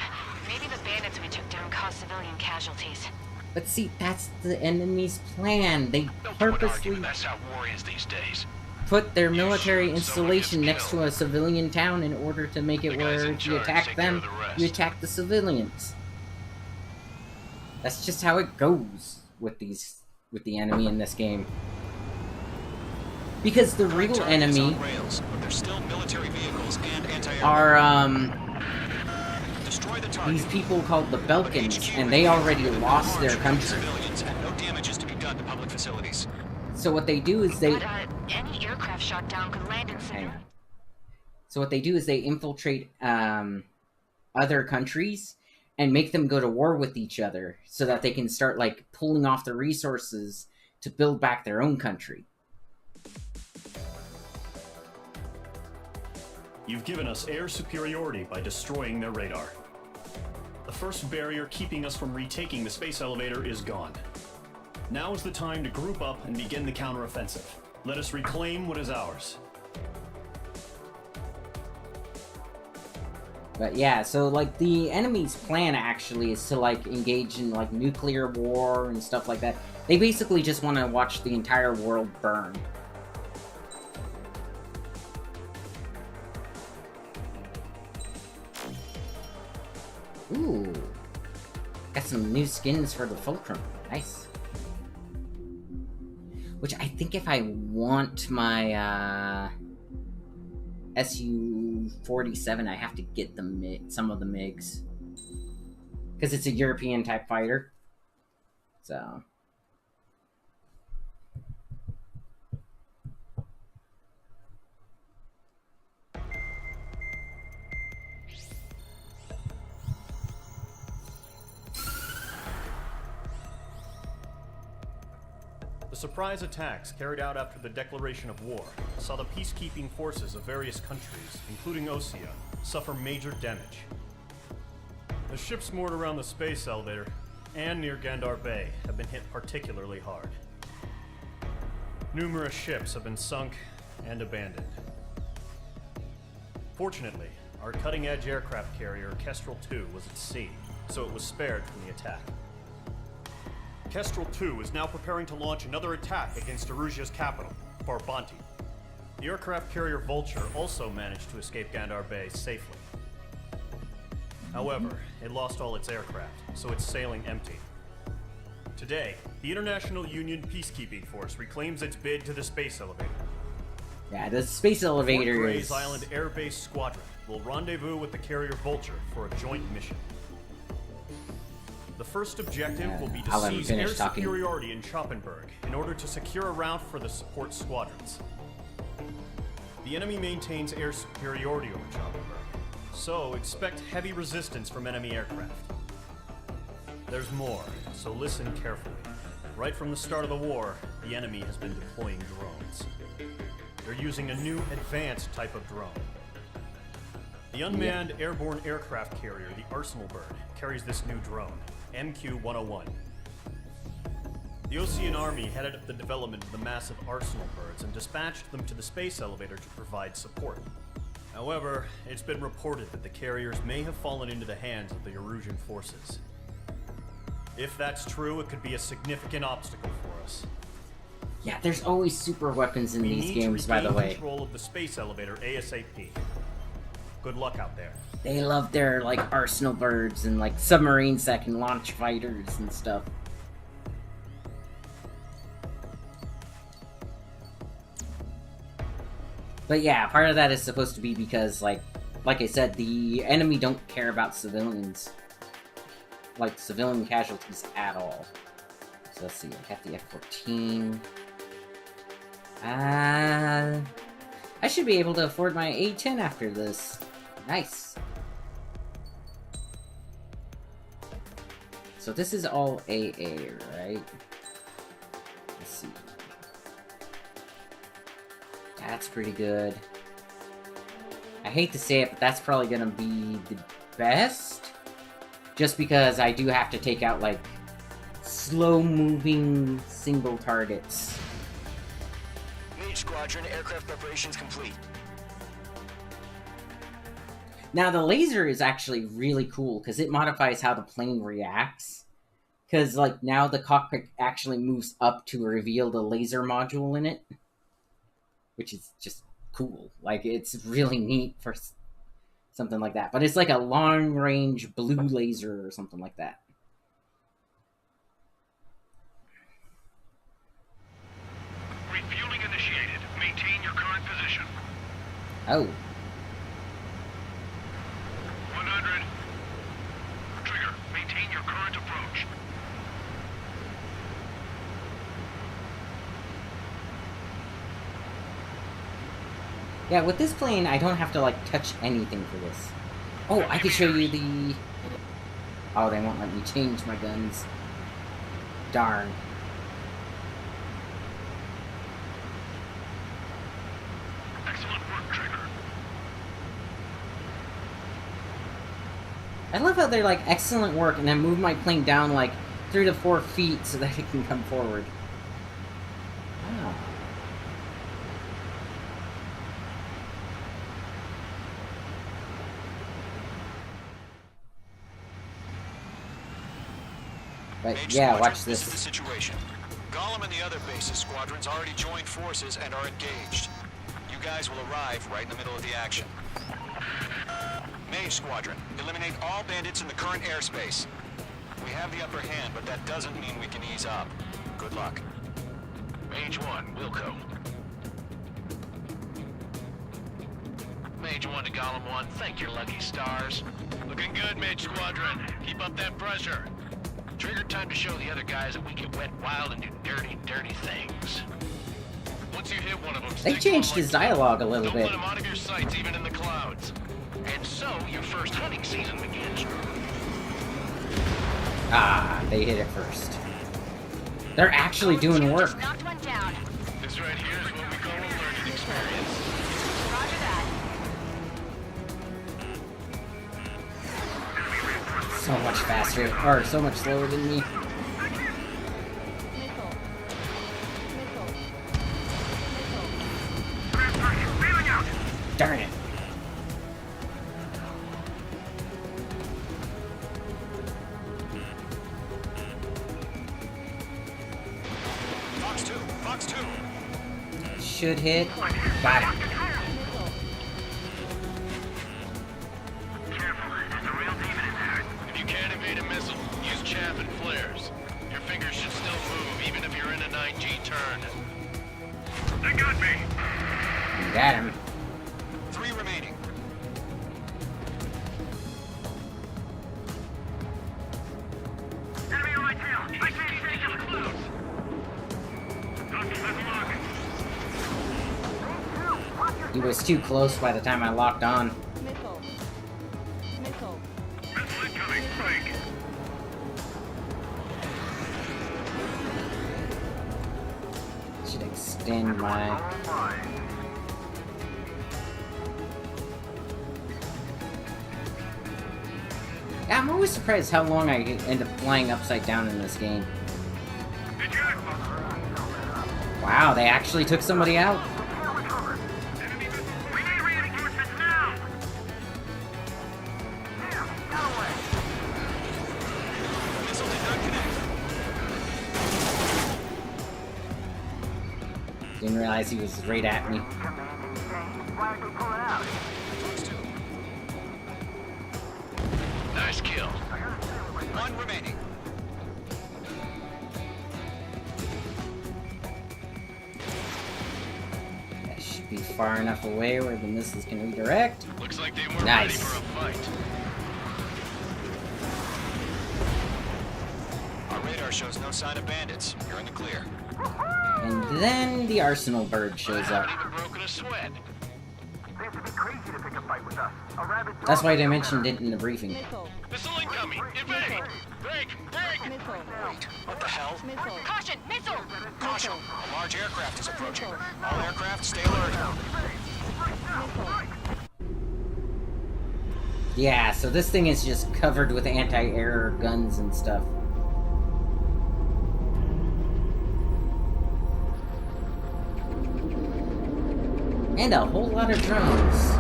Maybe the bandits we took down caused civilian casualties. But see, that's the enemy's plan. They No point purposely arguing. That's how war is these days. put their military shoot, installation someone next gets to killed. a civilian town in order to make it The guys where in if you charge attack take care them, of the rest. you attack the civilians. That's just how it goes with the enemy in this game. Because the real Target is enemy on rails, but there's still military vehicles and anti-air. are these people called the Belkans, and they already lost their country. Civilians, and no damage is to be done to public facilities. So what they do is they... But, any aircraft shot down could land in civilians. So what they do is they infiltrate other countries and make them go to war with each other so that they can start, like, pulling off the resources to build back their own country. You've given us air superiority by destroying their radar. The first barrier keeping us from retaking the space elevator is gone. Now is the time to group up and begin the counteroffensive. Let us reclaim what is ours. But yeah, so, like, the enemy's plan actually is to, like, engage in, like, nuclear war and stuff like that. They basically just want to watch the entire world burn. Ooh. Got some new skins for the Fulcrum. Nice. Which I think if I want my, Su-47, I have to get the some of the MiGs. Because it's a European-type fighter. So... The surprise attacks carried out after the declaration of war saw the peacekeeping forces of various countries, including Osea, suffer major damage. The ships moored around the space elevator and near Gandar Bay have been hit particularly hard. Numerous ships have been sunk and abandoned. Fortunately, our cutting-edge aircraft carrier Kestrel II was at sea, so it was spared from the attack. Kestrel II is now preparing to launch another attack against Erusia's capital, Farbanti. The aircraft carrier Vulture also managed to escape Gandar Bay safely. However, it lost all its aircraft, so it's sailing empty. Today, the International Union Peacekeeping Force reclaims its bid to the space elevator. Yeah, the space elevator Fort is... Gray's Island Air Base Squadron will rendezvous with the carrier Vulture for a joint mission. The first objective will be to seize air superiority in Schoppenberg in order to secure a route for the support squadrons. The enemy maintains air superiority over Schoppenberg, so expect heavy resistance from enemy aircraft. There's more, so listen carefully. Right from the start of the war, the enemy has been deploying drones. They're using a new advanced type of drone. The unmanned airborne aircraft carrier, the Arsenal Bird, carries this new drone. MQ-101. The Osean Army headed up the development of the massive Arsenal birds and dispatched them to the space elevator to provide support. However, it's been reported that the carriers may have fallen into the hands of the Erusian forces. If that's true, it could be a significant obstacle for us. Yeah, there's always super weapons in these games, by the way. We need to regain control of the space elevator ASAP. Good luck out there. They love their, like, Arsenal birds and, like, submarines that can launch fighters and stuff. But yeah, part of that is supposed to be because, like I said, the enemy don't care about civilians. Like, civilian casualties at all. So let's see, I got the F-14. I should be able to afford my A-10 after this. Nice. So this is all AA, right? Let's see. That's pretty good. I hate to say it, but that's probably gonna be the best. Just because I do have to take out, like, slow-moving single targets. Mage Squadron, aircraft preparations complete. Now, the laser is actually really cool, because it modifies how the plane reacts. Because, like, now the cockpit actually moves up to reveal the laser module in it. Which is just cool. Like, it's really neat for something like that. But it's like a long-range blue laser or something like that. Refueling initiated. Maintain your current position. Oh. 100. Yeah, with this plane, I don't have to, like, touch anything for this. Oh, I could show you the... Oh, they won't let me change my guns. Darn. Excellent work, Trigger. I love how they're like, excellent work, and then move my plane down like 3 to 4 feet so that it can come forward. Wow. But Mage yeah, Squadron, watch this is the this. situation. Gollum and the other bases squadrons already joined forces and are engaged. You guys will arrive right in the middle of the action. Mage Squadron, eliminate all bandits in the current airspace. We have the upper hand, but that doesn't mean we can ease up. Good luck. Mage 1, Wilco. Mage 1 to Gollum 1, thank your lucky stars. Looking good, Mage Squadron. Keep up that pressure. Trigger, time to show the other guys that we get wet, wild, and do dirty, dirty things. Once you hit one of them, They changed his dialogue a little don't bit. let him out of your sights, even in the clouds. And so, your first hunting season begins. Ah, they hit it first. They're actually doing work. Knocked one down. This right here is what we call a learning experience. Roger that. So much faster, or so much slower than me. Darn it. Fox 2, Fox 2. Should hit. Got it. If you can't evade a missile, use chaff and flares. Your fingers should still move, even if you're in a 9G turn. They got me. Got him. 3 remaining. Enemy on my tail. I can't take them close. Copy, let's lock. He was too close by the time I locked on. Missile incoming. Strike. Should extend my... Yeah, I'm always surprised how long I end up flying upside down in this game. Wow, they actually took somebody out. We need reinforcements now. Missile did not connect. Didn't realize he was right at me. Fox 2. Nice kill. 1 remaining. That should be far enough away where the missiles can redirect. Looks like they weren't Nice. ready for a fight. Our radar shows no sign of bandits. You're in the clear. And then the Arsenal bird shows up. Haven't even broken a sweat. That's why they mentioned it in the briefing. Missile incoming! Evade! Break! Break! What the hell? Caution! Missile! Caution! A large aircraft is approaching. All aircraft, stay alert. Yeah, so this thing is just covered with anti-air guns and stuff. And a whole lot of drones.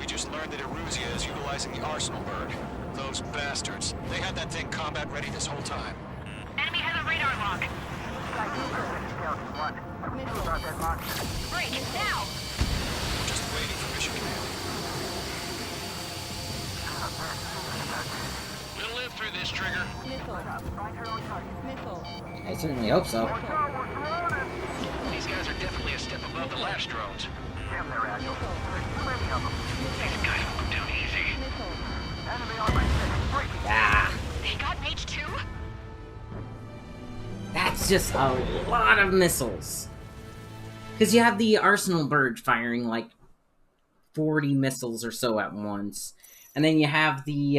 We just learned that Eruzia is utilizing the Arsenal bird. Those bastards. They had that thing combat ready this whole time. Enemy has a radar lock. Break! Now! Just waiting for mission command. We'll live through this, Trigger. I certainly hope so. These guys are definitely a step above the last drones. These guys will go down easy. Ah, They got Mage 2? that's just a lot of missiles. Because you have the Arsenal Bird firing like 40 missiles or so at once. And then you have the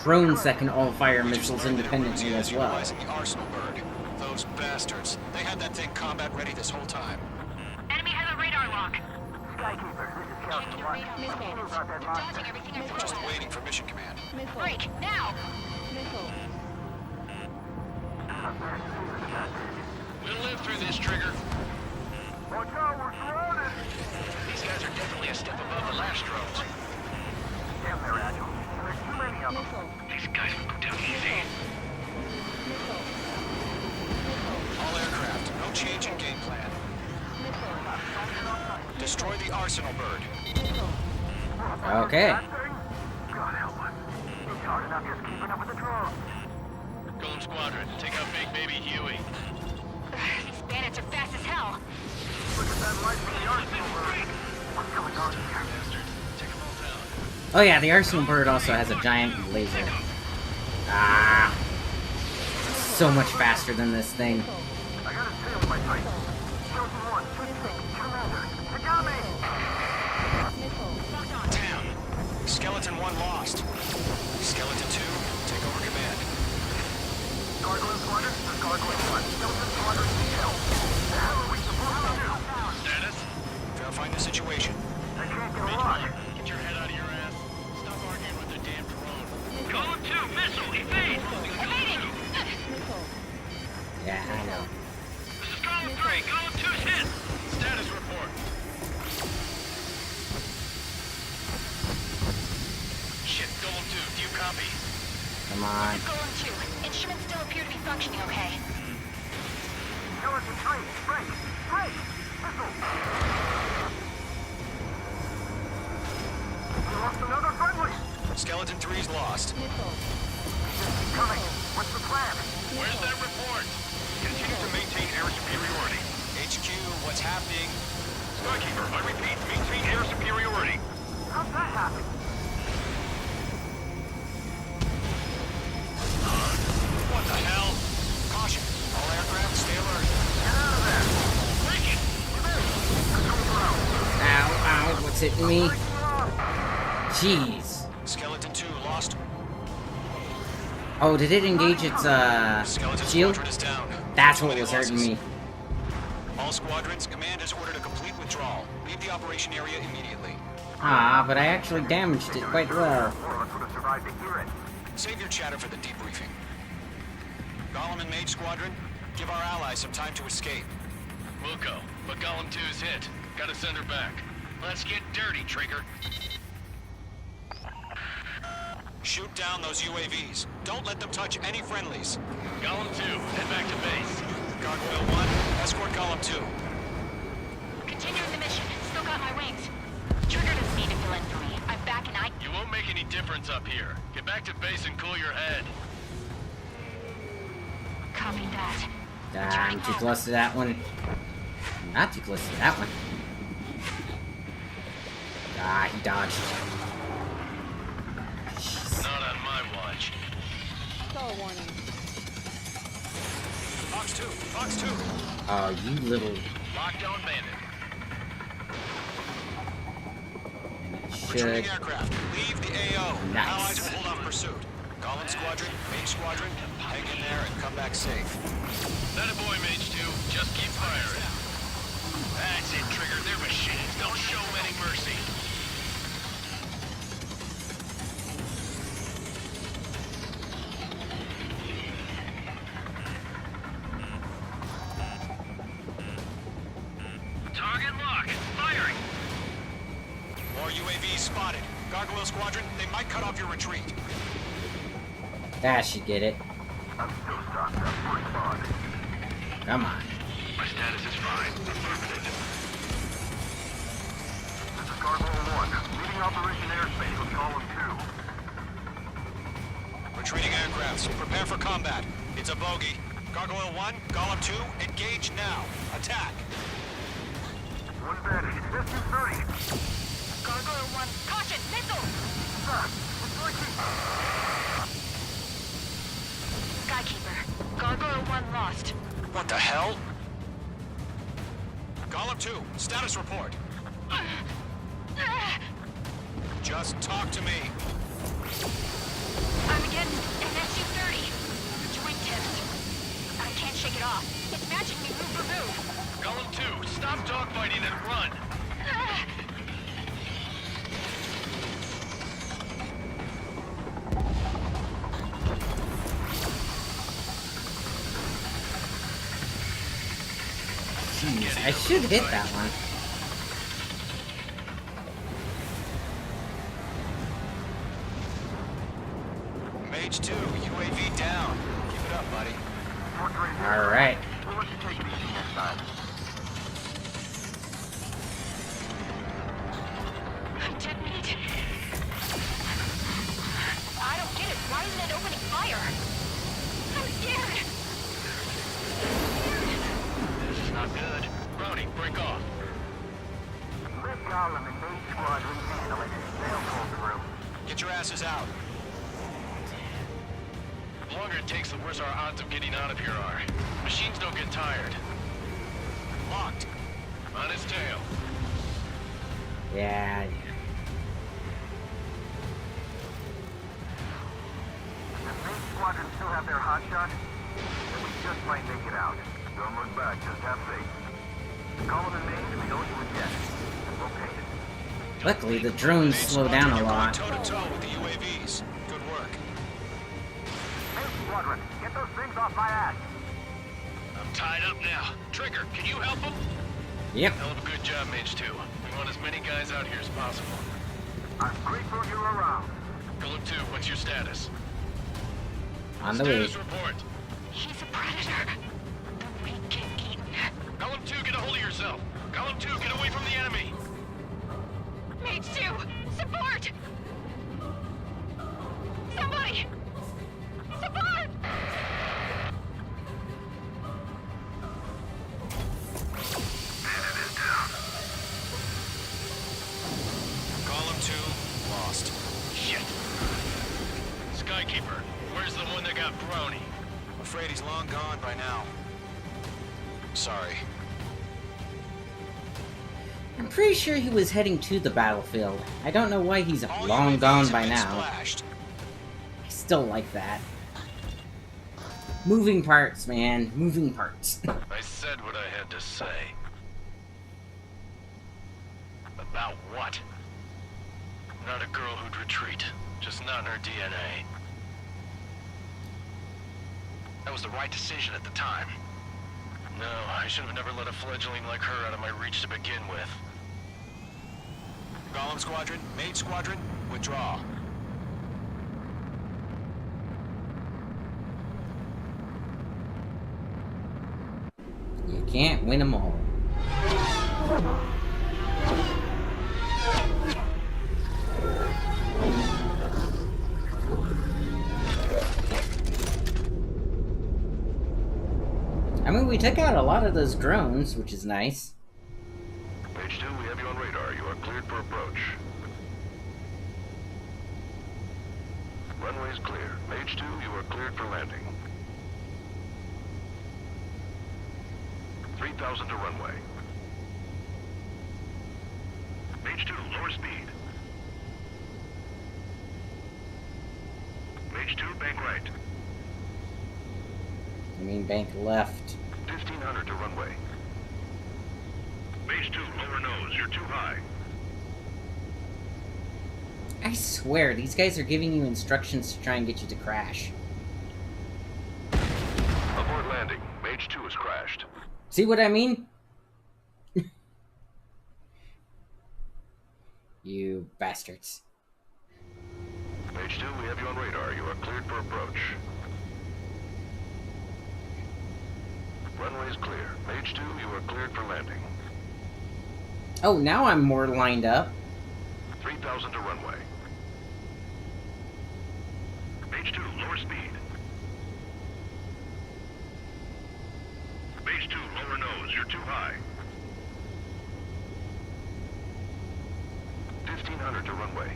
drones that can all fire missiles independently as well. Utilizing the Arsenal Bird. Those bastards. They had that thing combat ready this whole time. Enemy has a radar lock. Checking your radar coordinates. They're dodging everything I throw Just at them. waiting for mission command. Break, now! We'll live through this, Trigger. Watch out, we're surrounded! These guys are definitely a step above the last drones. Damn, they're agile. There's too many of them. These guys will go down easy. All aircraft. No change in game plan. Destroy the Arsenal Bird. Okay. God help us. It's hard enough just keeping up with the drones. Golem Squadron, take out Big Baby Huey. These bandits are fast as hell. Look at that light from the Arsenal Bird. What's going on here? Bastards, take them all down. Oh yeah, the Arsenal Bird also has a giant laser. Ah. So much faster than this thing. I got a sail in my sight. Chosen one, Commander. Tagami! Damn. Skeleton 1 lost. Skeleton 2, take over command. Gargoyle Squadron, this is Gargoyle 1. Skeleton Squadron, detail. The hell are we supposed to do? Status? Verifying the situation. I can't get a Mage lock. 1, get your head out of your ass. Stop arguing with the damn drone. Column 2, missile, evade! Evading! Yeah, I know. This is Column 3, Column 2's hit! Status report. Shit, Golem 2, do you copy? Come on. Golem 2. Instruments still appear to be functioning okay. Skeleton 3, break! Break! Missile! We lost another friendly! Skeleton 3's lost. Keep coming. What's the plan? Where's that report? Continue to maintain air superiority. HQ, what's happening? Skykeeper, I repeat, maintain air superiority. How's that happen? What the hell? Caution. All aircraft, stay alert. Get out of there! Break it! Ow, ow, what's hitting me? Breaking off! Jeez. Skeleton 2 lost. Oh, did it engage its, Skeleton shield? Squadron is down. That's Too what many was hurting losses. me. All squadrons, command has ordered a complete withdrawal. Leave the operation area immediately. Ah, but I actually damaged it quite well. More of us would have survived to hear it. Save your chatter for the debriefing. Golem and Mage Squadron, give our allies some time to escape. We'll go, but Golem 2's hit. Gotta send her back. Let's get dirty, Trigger. Shoot down those UAVs. Don't let them touch any friendlies. Golem 2, head back to base. Gargoyle 1, escort Golem 2. Continuing the mission. Still got my wings. Trigger doesn't need to fill in for me. I'm back and I... You won't make any difference up here. Get back to base and cool your head. Copy that. I'm too close to that one. Not too close to that one. Ah, he dodged. Not on my watch. Fox 2, Fox 2. Oh, you little Lockdown bandit. should. Retreating aircraft. Leave the AO. Nice. Allies will hold off pursuit. Golem Squadron, Mage Squadron, hang in there and come back safe. That a boy, Mage 2. Just keep firing. That's it, Trigger. They're machines. Don't show them any mercy. Target locked. Firing. More UAVs spotted. Gargoyle Squadron, they might cut off your retreat. That should get it. I'm still stocked up. Respond. Come on. My status is fine. Affirmative. This is Gargoyle 1. Leading Operation Airspace with Column 2. Retreating aircrafts, prepare for combat. It's a bogey. Gargoyle 1, Golem 2, engage now. Attack. One bandit. This is 30. Gargoyle 1. Caution! Missile! Sir, it's Skykeeper, Gargoyle 1 lost. What the hell? Golem 2, status report. Just talk to me. I'm against an SU-30. Joint test. I can't shake it off. It's matching me move for move. Golem 2, stop dogfighting and run. Jeez, I should hit that one. Mage 2, UAV down. Keep it up, buddy. Alright. We'll let you take it easy next time. I'm dead meat. I don't get it. Why isn't it opening fire? I'm scared. This is not good. Brownie, break off. Let Golem and Main Squadron handle it. They'll pull through. Get your asses out. The longer it takes, the worse our odds of getting out of here are. Machines don't get tired. Locked. On his tail. Yeah. Does Main Squadron still have their hotshot? Then we just might make it out. Don't look back, just have faith. Golem and Main, we owe you a debt. And we'll pay it. Luckily, the drones slow down a lot. Toe to toe with the UAVs. Good work. Main Squadron, get those things off my ass. I'm tied up now. Trigger, can you help him? Yep. Hell of a good job, Mage 2. We want as many guys out here as possible. I'm grateful you're around. Golem 2, what's your status? On the way. Status report. He's a predator. The weak get eaten. Golem 2, get a hold of yourself. Golem 2, get away from the enemy. Mage 2, support! Somebody! Support! Golem 2, lost. Shit. Skykeeper, where's the one that got Brownie? Afraid he's long gone by now. Sorry. I'm pretty sure he was heading to the battlefield. I don't know why he's All long UAVs gone have by been now. splashed. I still like that. Moving parts, man. Moving parts. I said what I had to say. About what? Not a girl who'd retreat. Just not in her DNA. That was the right decision at the time. No, I should have never let a fledgling like her out of my reach to begin with. Golem Squadron, Mage Squadron, withdraw. You can't win them all. I mean, we took out a lot of those drones, which is nice. Page 2, we have you on radar. You are cleared for approach. Runway is clear. Page 2, you are cleared for landing. 3,000 to runway. Page 2, lower speed. Page 2, bank right. I mean, bank left. 1,500 to runway. Page 2, lower nose. You're too high. I swear, these guys are giving you instructions to try and get you to crash. Abort landing. Page 2 has crashed. See what I mean? You bastards. Page 2, we have you on radar. You are cleared for approach. Runway is clear. Page 2, you are cleared for landing. Oh, now I'm more lined up. 3,000 to runway. Page 2, lower speed. Page 2, lower nose. You're too high. 1,500 to runway.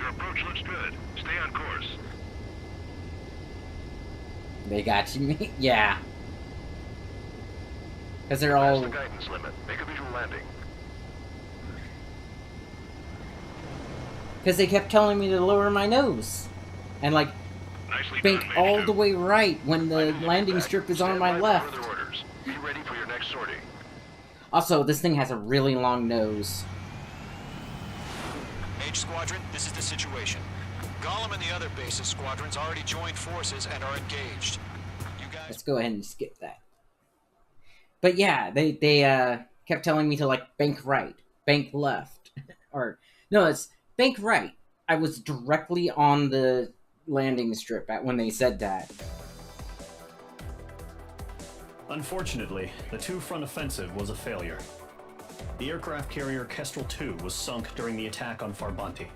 Your approach looks good. Stay on course. They got you, yeah. Because they're Pass all... the guidance limit. Make a visual landing. Because they kept telling me to lower my nose. And, like, Nicely bank done, Mage all 2. the way right when the landing strip is on my Stand by left. for further orders. Be ready for your next sortie. Also, this thing has a really long nose. Mage Squadron, this is the situation. Gollum and the other bases squadrons already joined forces and are engaged. You guys... Let's go ahead and skip that. But yeah, they kept telling me to, like, bank right, bank left. Or, no, it's bank right. I was directly on the landing strip when they said that. Unfortunately, the two-front offensive was a failure. The aircraft carrier Kestrel II was sunk during the attack on Farbanti.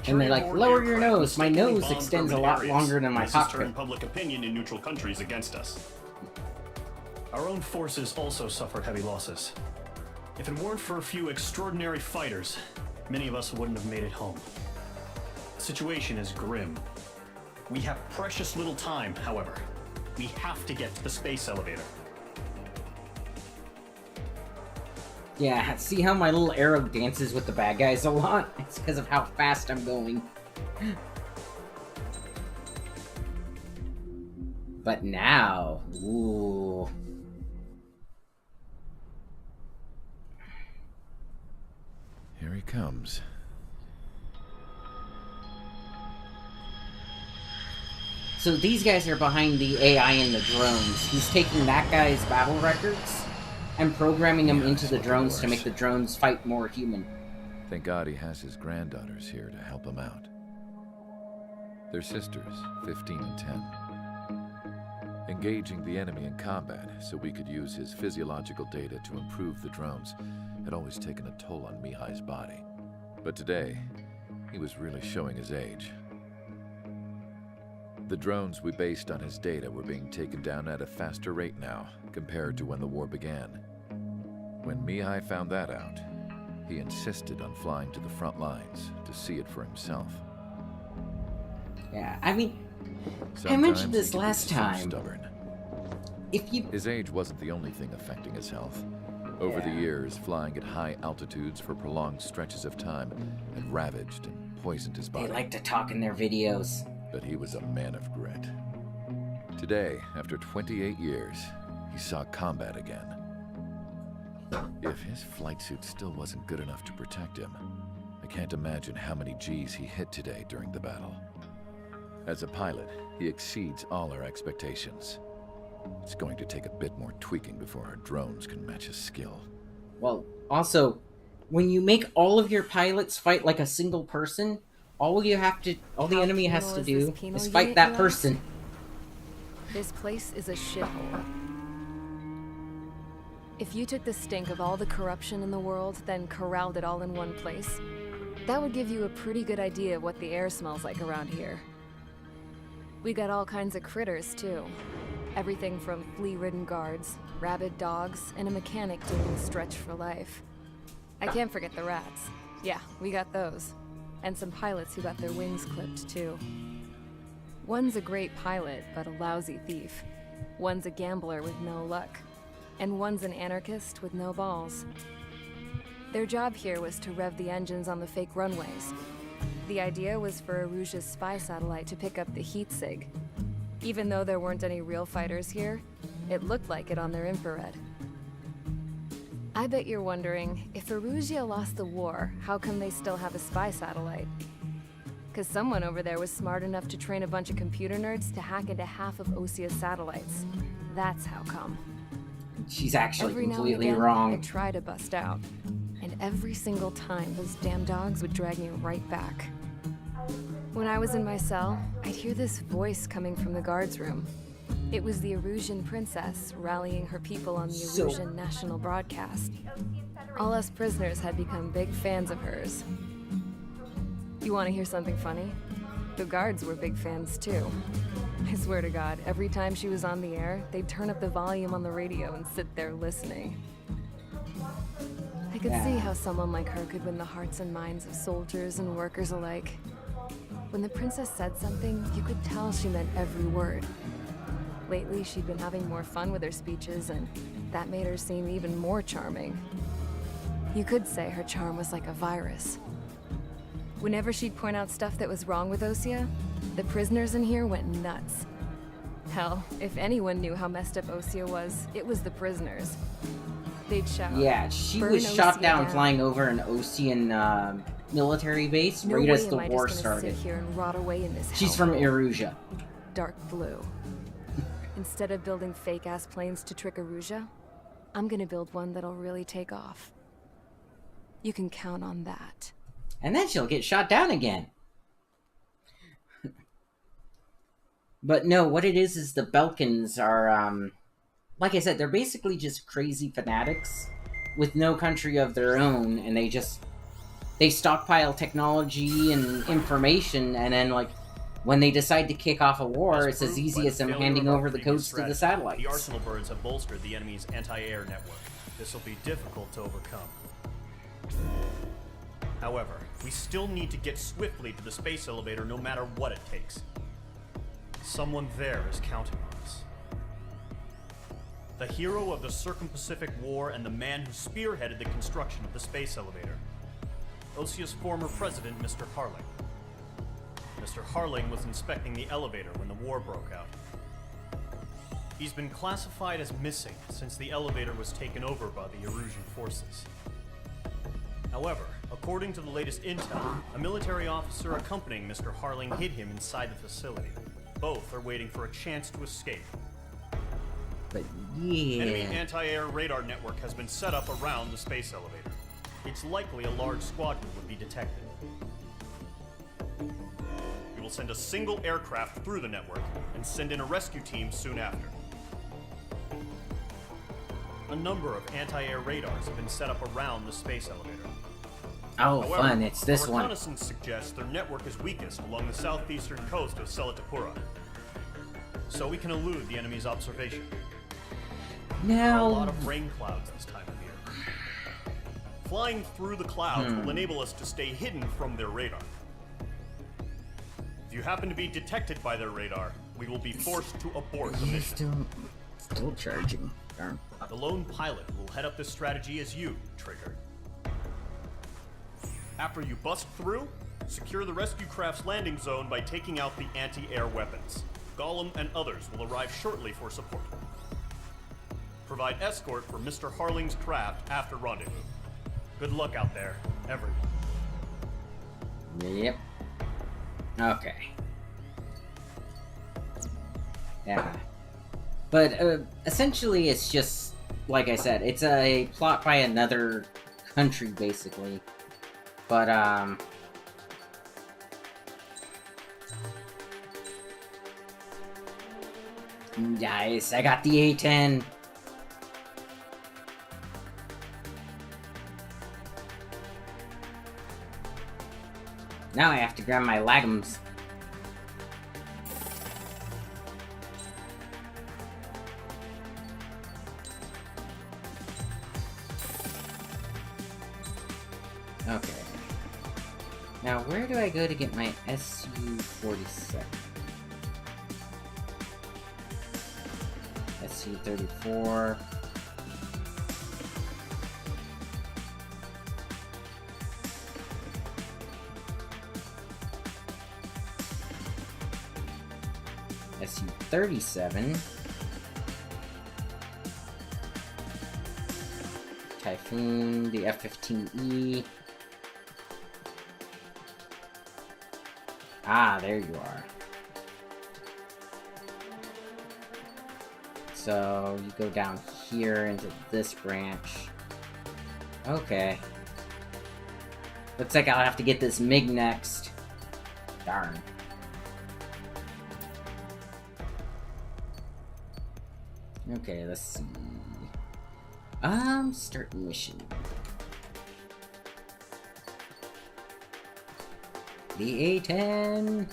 And they're like, Carrier lower your aircraft nose. My mistakenly nose bombed extends a urban lot areas. longer than my This has cockpit. turned public opinion in neutral countries against us. Our own forces also suffered heavy losses. If it weren't for a few extraordinary fighters, many of us wouldn't have made it home. The situation is grim. We have precious little time, however. We have to get to the space elevator. Yeah, see how my little arrow dances with the bad guys a lot? It's because of how fast I'm going. But now, ooh. Here he comes. So these guys are behind the AI and the drones. He's taking that guy's battle records and programming them into the drones to make the drones fight more human. Thank God he has his granddaughters here to help him out. They're sisters, 15 and 10. Engaging the enemy in combat so we could use his physiological data to improve the drones had always taken a toll on Mihai's body. But today, he was really showing his age. The drones we based on his data were being taken down at a faster rate now, compared to when the war began. When Mihai found that out, he insisted on flying to the front lines to see it for himself. Yeah, I mean, I Sometimes mentioned he this could be last so time. stubborn. If His age wasn't the only thing affecting his health. Over the years, flying at high altitudes for prolonged stretches of time had ravaged and poisoned his body. They like to talk in their videos. But he was a man of grit. Today, after 28 years, he saw combat again. If his flight suit still wasn't good enough to protect him, I can't imagine how many G's he hit today during the battle. As a pilot, he exceeds all our expectations. It's going to take a bit more tweaking before our drones can match his skill. Well, also, when you make all of your pilots fight like a single person, all the enemy has to do is fight that person. This place is a shithole. If you took the stink of all the corruption in the world, then corralled it all in one place, that would give you a pretty good idea of what the air smells like around here. We got all kinds of critters, too. Everything from flea-ridden guards, rabid dogs, and a mechanic doing the stretch for life. I can't forget the rats. Yeah, we got those. And some pilots who got their wings clipped, too. One's a great pilot, but a lousy thief. One's a gambler with no luck. And one's an anarchist with no balls. Their job here was to rev the engines on the fake runways. The idea was for Erusia's spy satellite to pick up the heat sig. Even though there weren't any real fighters here, it looked like it on their infrared. I bet you're wondering, if Erusia lost the war, how come they still have a spy satellite? Because someone over there was smart enough to train a bunch of computer nerds to hack into half of Osia's satellites. That's how come. She's actually Every now and completely again, wrong. I'd try to bust out. And every single time, those damn dogs would drag me right back. When I was in my cell, I'd hear this voice coming from the guards room. It was the Erusian princess rallying her people on the Erusian national broadcast. All us prisoners had become big fans of hers. You want to hear something funny? The guards were big fans too. I swear to God, every time she was on the air, they'd turn up the volume on the radio and sit there listening. I could see how someone like her could win the hearts and minds of soldiers and workers alike. When the princess said something, you could tell she meant every word. Lately, she'd been having more fun with her speeches, and that made her seem even more charming. You could say her charm was like a virus. Whenever she'd point out stuff that was wrong with Osea, the prisoners in here went nuts. Hell, if anyone knew how messed up Osea was, it was the prisoners. They'd shout, Yeah, she "Burn was shot Osea down flying over an Osean military base No right way as the am I war just gonna started. sit here and rot away in this She's hellhole. from Erusia. Dark blue. Instead of building fake-ass planes to trick Erusia, I'm gonna build one that'll really take off. You can count on that. And then she'll get shot down again. But no, what it is the Belkans are, like I said, they're basically just crazy fanatics with no country of their own, and they stockpile technology and information, and then, like, when they decide to kick off a war, it's as easy as them handing over the codes to the satellites. The Arsenal birds have bolstered the enemy's anti-air network. This will be difficult to overcome. However, we still need to get swiftly to the space elevator no matter what it takes. Someone there is counting on us. The hero of the Circum-Pacific War and the man who spearheaded the construction of the space elevator. Osea's former president, Mr. Harling. Mr. Harling was inspecting the elevator when the war broke out. He's been classified as missing since the elevator was taken over by the Erusian forces. However, according to the latest intel, a military officer accompanying Mr. Harling hid him inside the facility. Both are waiting for a chance to escape. But yeah... Enemy anti-air radar network has been set up around the space elevator. It's likely a large squadron would be detected. We will send a single aircraft through the network and send in a rescue team soon after. A number of anti-air radars have been set up around the space elevator. Oh, However, fun, it's this our one. reconnaissance suggests their network is weakest along the southeastern coast of Selatapura. So we can elude the enemy's observation. There are a lot of rain clouds this time of year. Flying through the clouds will enable us to stay hidden from their radar. If you happen to be detected by their radar, we will be forced to abort the mission. Still charging. Darn. The lone pilot will head up this strategy as you, Trigger. After you bust through, secure the rescue craft's landing zone by taking out the anti-air weapons. Gollum and others will arrive shortly for support. Provide escort for Mr. Harling's craft after rendezvous. Good luck out there, everyone. Yep. Okay. Yeah. But, essentially it's just, like I said, it's a plot by another country, basically. But, nice, I got the A-10. Now I have to grab my lagums. Okay. Now, where do I go to get my SU-47? SU-34... SU-37... Typhoon, the F-15E... Ah, there you are. So, you go down here into this branch. Okay. Looks like I'll have to get this MiG next. Darn. Okay, let's see. Start mission. The A-10.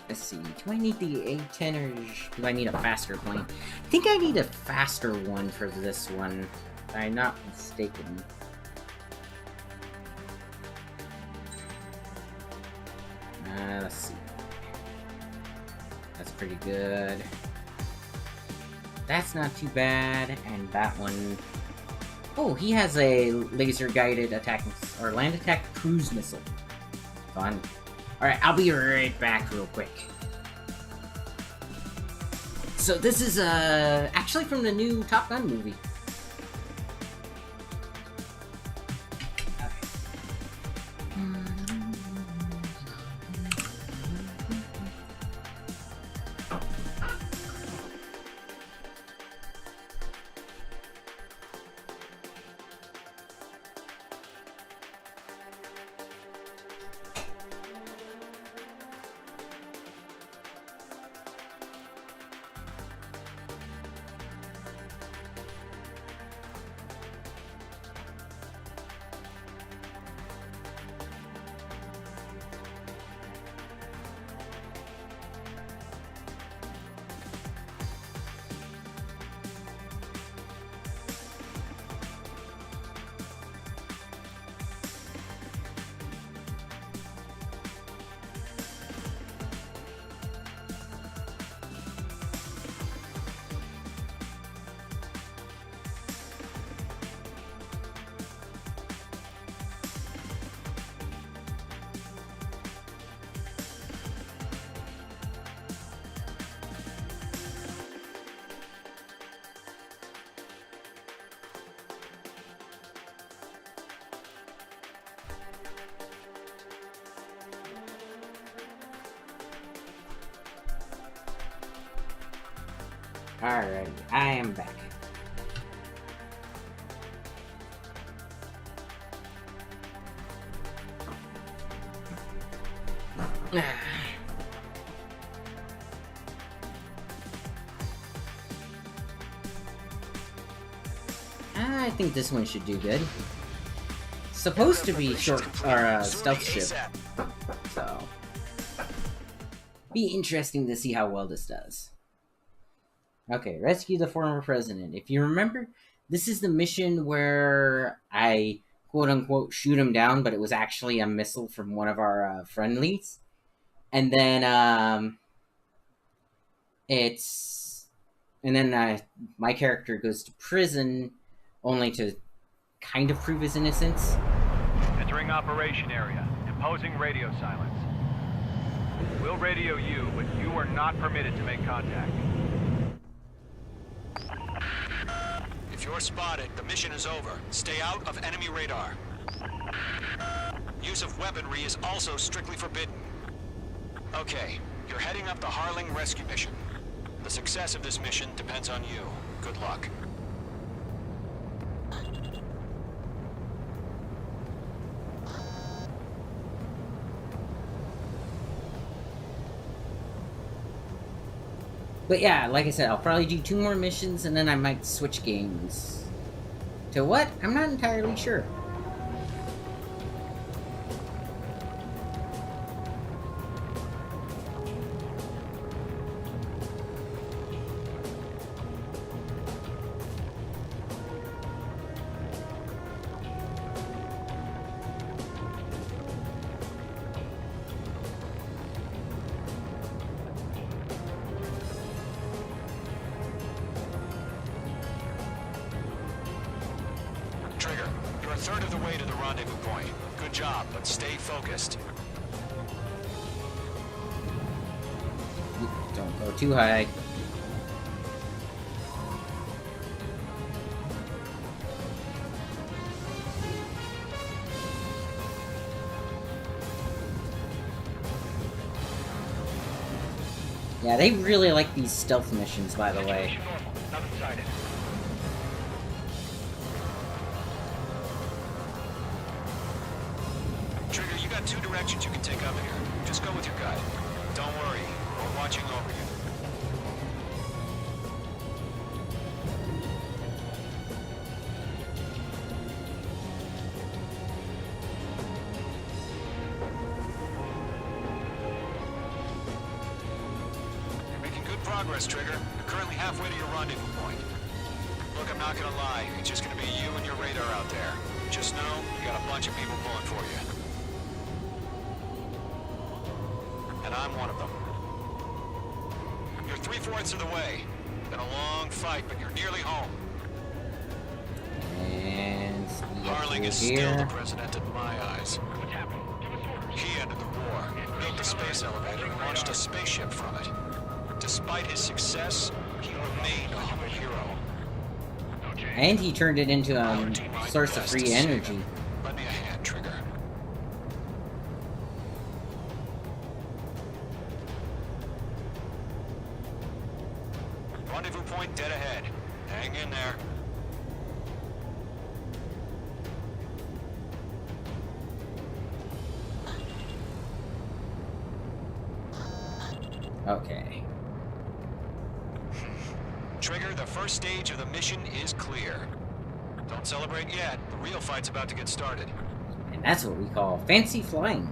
Let's see. Do I need the A-10 or do I need a faster plane? I think I need a faster one for this one. If I'm not mistaken. Let's see. That's pretty good. That's not too bad. And that one... Oh, he has a laser-guided attack or land attack cruise missile. Fun. Alright, I'll be right back real quick. So this is actually from the new Top Gun movie. Alright, I am back. I think this one should do good. Supposed to be short or stealth ship, so be interesting to see how well this does. Okay, rescue the former president. If you remember, this is the mission where I quote-unquote shoot him down, but it was actually a missile from one of our friendlies. And then, my character goes to prison, only to kind of prove his innocence. Entering operation area. Imposing radio silence. We'll radio you, but you are not permitted to make contact. If you're spotted, the mission is over. Stay out of enemy radar. Use of weaponry is also strictly forbidden. Okay, you're heading up the Harling rescue mission. The success of this mission depends on you. Good luck. But yeah, like I said, I'll probably do 2 more missions and then I might switch games. To what? I'm not entirely sure. Trigger, you're a third of the way to the rendezvous point. Good job, but stay focused. Don't go too high. Yeah, they really like these stealth missions, by the way. Nothing sighted. Trigger, you got 2 directions you can take up here. Just go with your guide. Don't worry, we're watching over you. You're making good progress, Trigger. You're currently halfway to your rendezvous point. Look, I'm not gonna lie. It's just gonna be you and your radar out there. Just know, you got a bunch of people pulling for you. and I'm one of them. You're 3/4 of the way. Been a long fight, but you're nearly home. And Harling is still the president in my eyes. He ended the war, built the space elevator, and launched a spaceship from it. Despite his success, he remained a hero. And he turned it into a source of free energy. Lend me a hand, Trigger. Rendezvous point dead ahead. Hang in there. Okay. Trigger, the first stage of the mission is clear. Don't celebrate yet. The real fight's about to get started. And that's what we call fancy flying.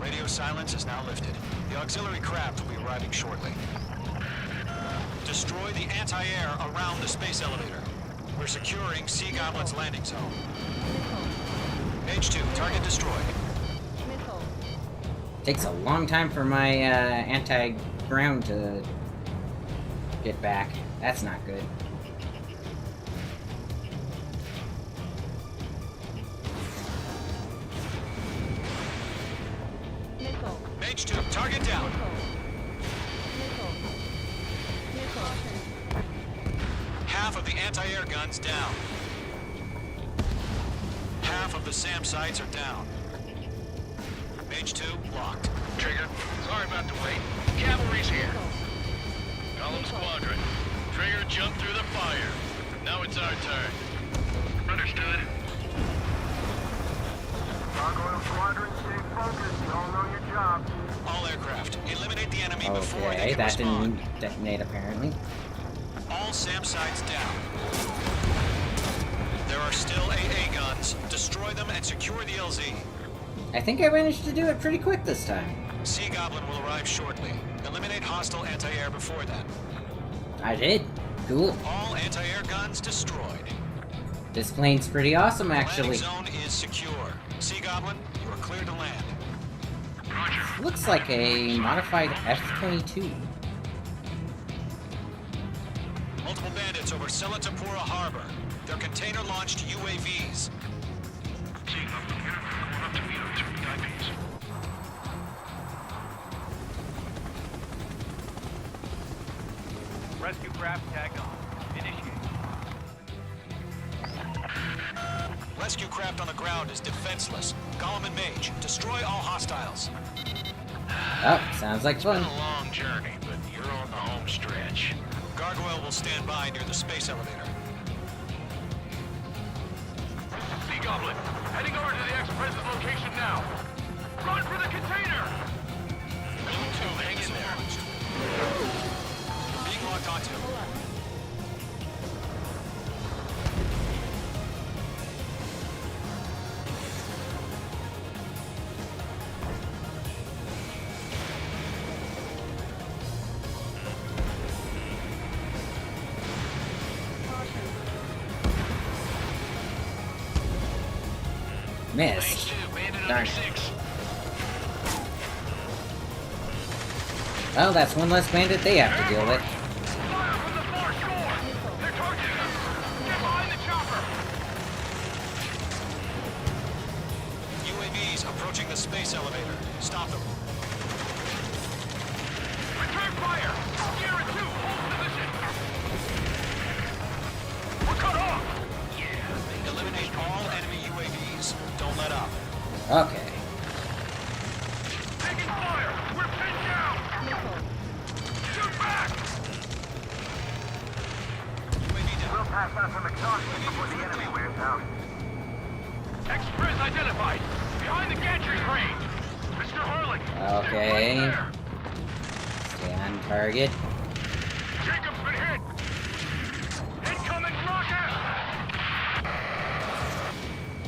Radio silence is now lifted. The auxiliary craft will be arriving shortly. Destroy the anti-air around the space elevator. We're securing Sea Goblin's landing zone. Page 2, target destroyed. Takes a long time for my anti-ground to get back. That's not good. Page 2, target down. Half of the anti-air guns down. Half of the SAM sites are down. Page 2, locked. Trigger, sorry about the wait. Cavalry's here. Column Squadron. Trigger jumped through the fire. Now it's our turn. Understood. Gargoyle Squadron, stay focused. You all know your job. All aircraft, eliminate the enemy before they Okay, can that respond. didn't detonate apparently. All SAM sites down. There are still AA guns. Destroy them and secure the LZ. I think I managed to do it pretty quick this time. Sea Goblin will arrive shortly. Eliminate hostile anti-air before then. I did. Cool. All anti-air guns destroyed. This plane's pretty awesome, actually. Landing zone is secure. Sea Goblin, you are clear to land. Looks like a modified F-22. Multiple bandits over Selatapura Harbor. They're container-launched UAVs. Rescue craft tag on. Initiate. Rescue craft on the ground is defenseless. Gollum and Mage, destroy all hostiles. Oh, sounds like fun. It's been a long journey, but you're on the home stretch. Gargoyle will stand by near the space elevator. Sea Goblin, heading over to the ex-president's location now. Run for the container! You two, hang in there. Being locked onto. Missed. Darn it. Well, that's one less bandit they have to deal with. UAVs approaching the space elevator. Stop them. Return fire! Sierra 2, hold position! We're cut off! Eliminate all enemy UAVs. Don't let up. Okay. Taking fire! We're pinned down! Shoot back! UAV down. We'll pass out some exhaustion before the enemy wears out. Express identified! Behind the gantry crane! Mr. Harling! Okay. Right there. Stay on target. Jacob's been hit! Incoming rocket!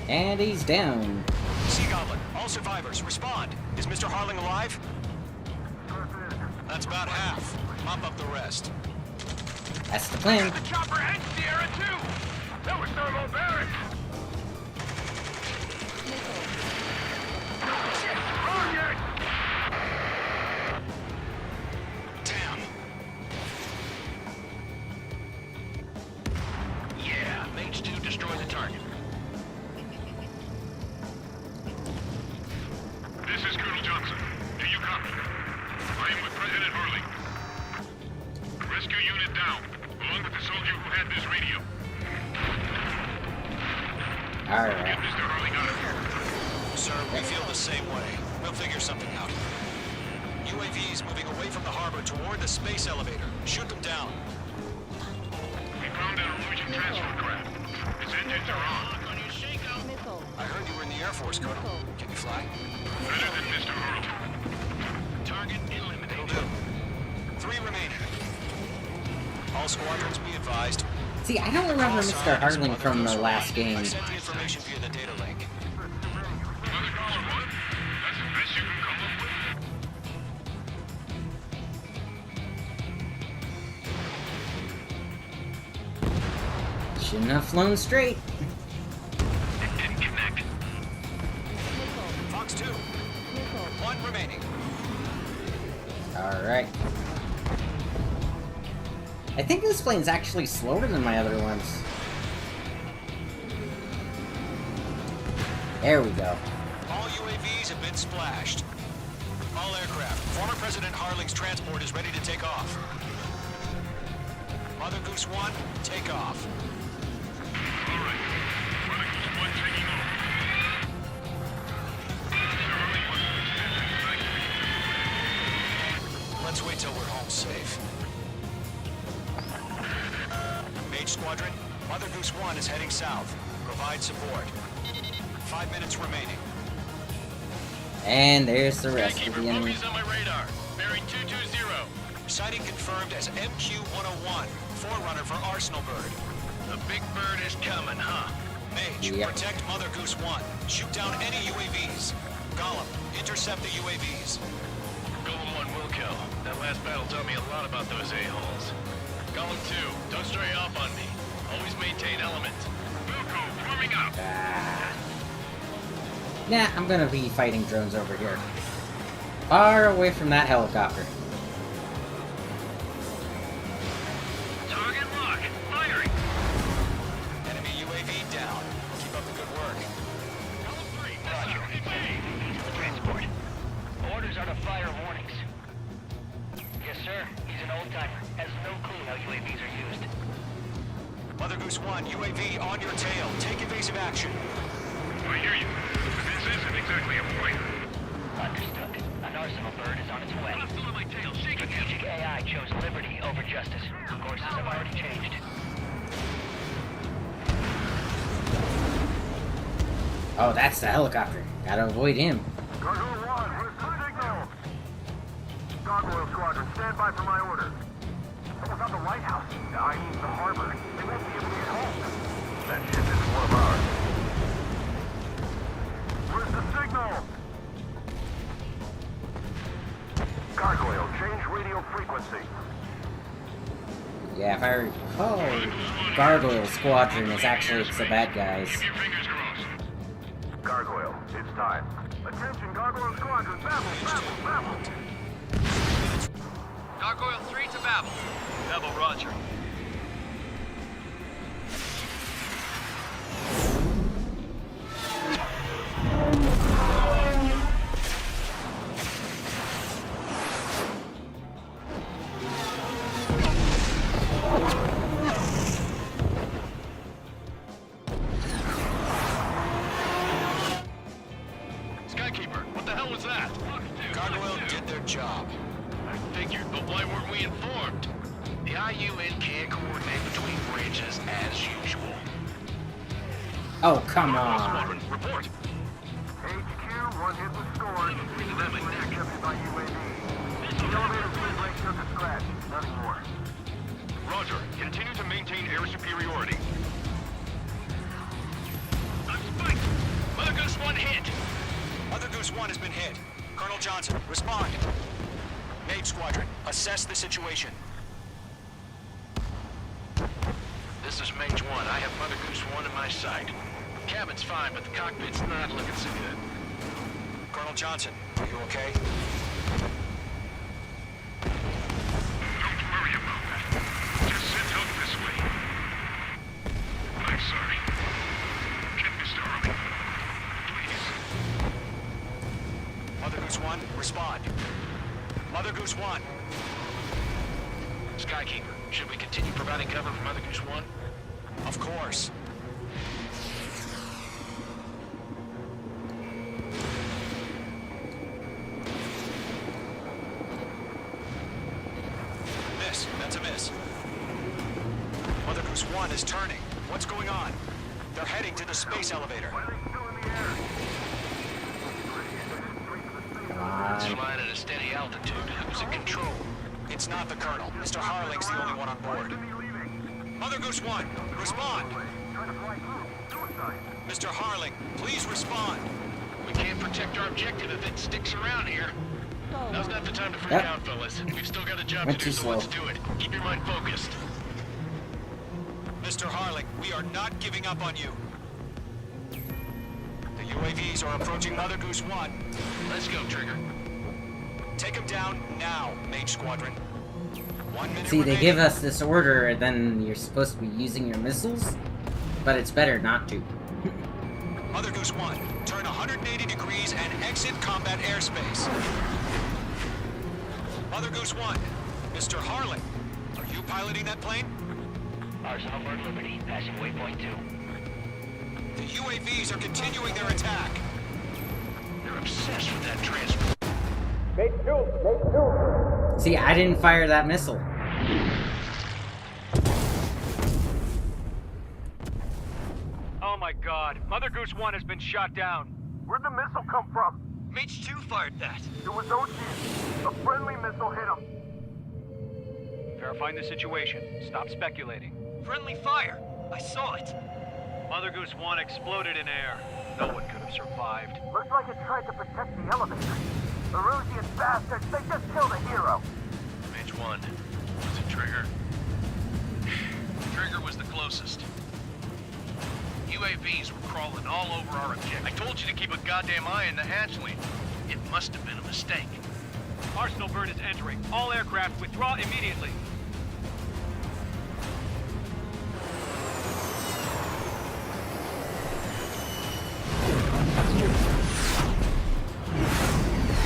And he's down. Sea Goblin, all survivors, respond. Is Mr. Harling alive? That's about half. Mop up the rest. That's the plan. The chopper and Sierra 2! That was thermobaric! Rocket! Alright. Sir, we feel the same way. We'll figure something out. UAVs moving away from the harbor toward the space elevator. Shoot them down. We found an Illusion transfer craft. Its engines are on. I heard you were in the Air Force, Colonel. Can you fly? Better than Mr. Hurley. Target eliminated. It'll do. 3 remaining. All squadrons be advised. See, I don't remember Mr. Harling from the last game. I sent the information via the data link. Mother Goose 1? That's the best you can come up with? Shouldn't have flown straight. It didn't connect. Fox 2. 1 remaining. Alright. I think this plane's actually slower than my other ones. There we go. All UAVs have been splashed. All aircraft. Former President Harling's transport is ready to take off. Mother Goose 1, take off. All right. Mother Goose 1 taking off. Mr. Hurley wants to extend his thanks. Let's wait till we're home safe. Mage Squadron, Mother Goose 1 is heading south. Provide support. 5 minutes remaining. And there's the rest of Skykeeper, the enemy. bogeys on my radar. Bearing 220. Sighting confirmed as MQ-101, forerunner for Arsenal Bird. The big bird is coming, huh? Mage, Yep. protect Mother Goose 1. Shoot down any UAVs. Gollum, intercept the UAVs. Golem 1 will kill. That last battle taught me a lot about those a-holes. Golem 2, don't stray off on me. Always maintain element. Wilco, warming up. Nah, I'm gonna be fighting drones over here. Far away from that helicopter. Target lock. Firing. Enemy UAV down. Keep up the good work. Golem 3, Roger. Evade. Transport. Orders are to fire warnings. Yes, sir. He's an old-timer. Has no clue how UAVs are used. Mother Goose 1, UAV on your tail. Take evasive action. I hear you. This isn't exactly a fighter. Understood. An Arsenal Bird is on its way. Still on my tail. Shake it. Strategic AI chose liberty over justice. Courses have already changed. Oh, that's the helicopter. Gotta avoid him. Cargo 1, where's the signal? Gargoyle Squadron, stand by for my order. Someone's on the lighthouse. I mean the harbor. They won't be able to get home. That ship isn't one of ours. Where's the signal? Gargoyle, change radio frequency. Yeah, if I recall, Gargoyle Squadron is actually the bad guys. Keep your fingers crossed. Gargoyle, it's time. Attention, Gargoyle Squadron, babble. Gargoyle 3 to Babel. Babel, roger. Skykeeper, what the hell was that? Gargoyle did their job. I figured, but why weren't we informed? The IUN can't coordinate between branches as usual. Oh, come on. Squadron, report. HQ, one hit was scored. Intercepted by UAV. The elevator fuel brake took a scratch. Nothing more. Roger. Continue to maintain air superiority. I'm spiked. Mother Goose 1 hit. Mother Goose 1 has been hit. Colonel Johnson, respond. Mage Squadron, assess the situation. This is Mage 1. I have Mother Goose 1 in my sight. Cabin's fine, but the cockpit's not looking so good. Colonel Johnson, are you okay? Don't worry about that. Just send help this way. I'm sorry. Get Mr. Hurley. Please. Mother Goose 1, respond. Mother Goose 1. Skykeeper, should we continue providing cover for Mother Goose 1? Of course. is turning. What's going on? They're heading to the space elevator. It's flying at a steady altitude. Who's in control? It's not the Colonel. Mr. Harling's the only one on board. Mother Goose 1, respond! Mr. Harling, please respond! We can't protect our objective if it sticks around here. Now's not the time to freak out, fellas. We've still got a job to do, so let's do it. Keep your mind focused. Mr. Harling, we are not giving up on you. The UAVs are approaching Mother Goose 1. Let's go, Trigger. Take them down now, Mage Squadron. 1 minute See, they remaining. give us this order, and then you're supposed to be using your missiles, but it's better not to. Mother Goose 1, turn 180 degrees and exit combat airspace. Mother Goose 1, Mr. Harling, are you piloting that plane? Arsenal Bird Liberty, passing waypoint 2. The UAVs are continuing their attack. They're obsessed with that transport. See, I didn't fire that missile. Oh my god, Mother Goose 1 has been shot down. Where'd the missile come from? Mage 2 fired that. It was OG. A friendly missile hit him. Verifying the situation. Stop speculating. Friendly fire. I saw it. Mother Goose 1 exploded in air. No one could have survived. Looks like it tried to protect the elevator. The Erusian bastards, they just killed a hero. Mage 1. Was it Trigger? Trigger was the closest. UAVs were crawling all over our objective. I told you to keep a goddamn eye on the hatchling. It must have been a mistake. Arsenal Bird is entering. All aircraft withdraw immediately.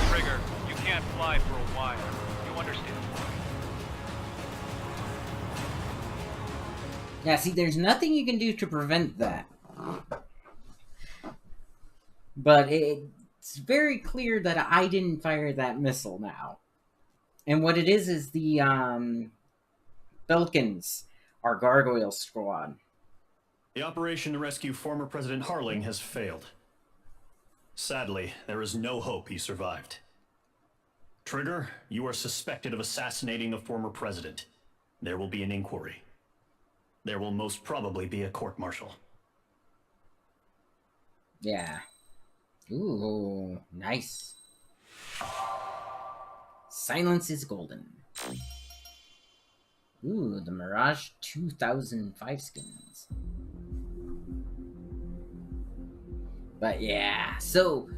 Trigger, you can't fly for a while. You understand? Yeah, see, there's nothing you can do to prevent that. But it's very clear that I didn't fire that missile now. And what it is the Belkins, our Gargoyle Squad. The operation to rescue former President Harling has failed. Sadly, there is no hope he survived. Trigger, you are suspected of assassinating the former president. There will be an inquiry. There will most probably be a court-martial. Yeah. Ooh, nice. Silence is golden. Ooh, the Mirage 2005 skins. But yeah, so,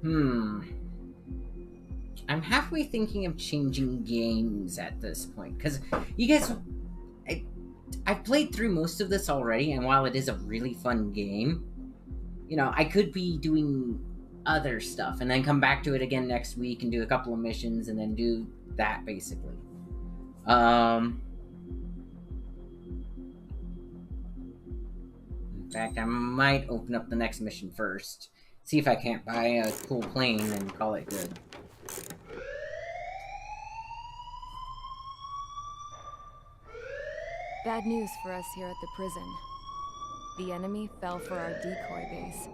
I'm halfway thinking of changing games at this point, because you guys, I've played through most of this already, and while it is a really fun game, you know, I could be doing other stuff, and then come back to it again next week and do a couple of missions, and then do that, basically. In fact, I might open up the next mission first. See if I can't buy a cool plane and call it good. Bad news for us here at the prison. The enemy fell for our decoy base.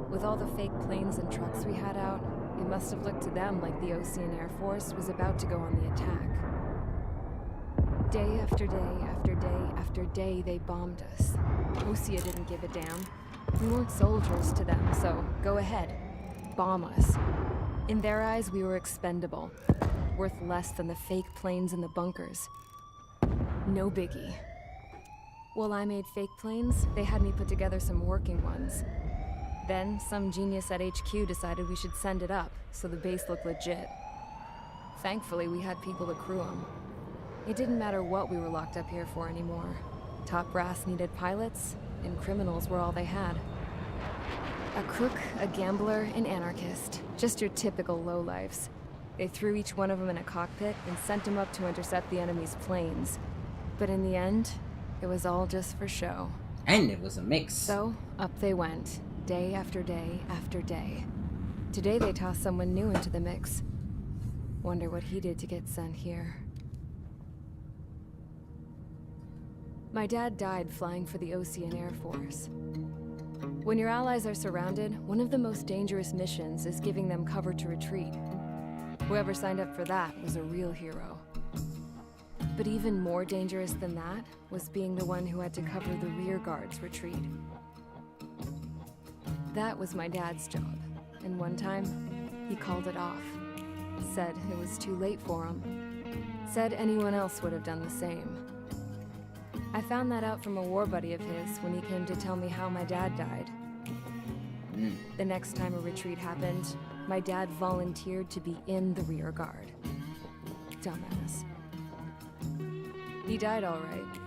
With all the fake planes and trucks we had out, it must have looked to them like the Osean Air Force was about to go on the attack. Day after day after day after day, they bombed us. Osea didn't give a damn. We weren't soldiers to them, so go ahead. Bomb us. In their eyes, we were expendable. Worth less than the fake planes in the bunkers. No biggie. While I made fake planes, they had me put together some working ones. Then, some genius at HQ decided we should send it up, so the base looked legit. Thankfully, we had people to crew them. It didn't matter what we were locked up here for anymore. Top brass needed pilots, and criminals were all they had. A crook, a gambler, an anarchist. Just your typical lowlifes. They threw each one of them in a cockpit and sent them up to intercept the enemy's planes. But in the end, it was all just for show. And it was a mix. So, up they went, day after day after day. Today they tossed someone new into the mix. Wonder what he did to get sent here. My dad died flying for the Ocean Air Force. When your allies are surrounded, one of the most dangerous missions is giving them cover to retreat. Whoever signed up for that was a real hero. But even more dangerous than that was being the one who had to cover the rear guard's retreat. That was my dad's job, and one time, he called it off. Said it was too late for him. Said anyone else would have done the same. I found that out from a war buddy of his when he came to tell me how my dad died. The next time a retreat happened, my dad volunteered to be in the rear guard. Dumbass. He died all right.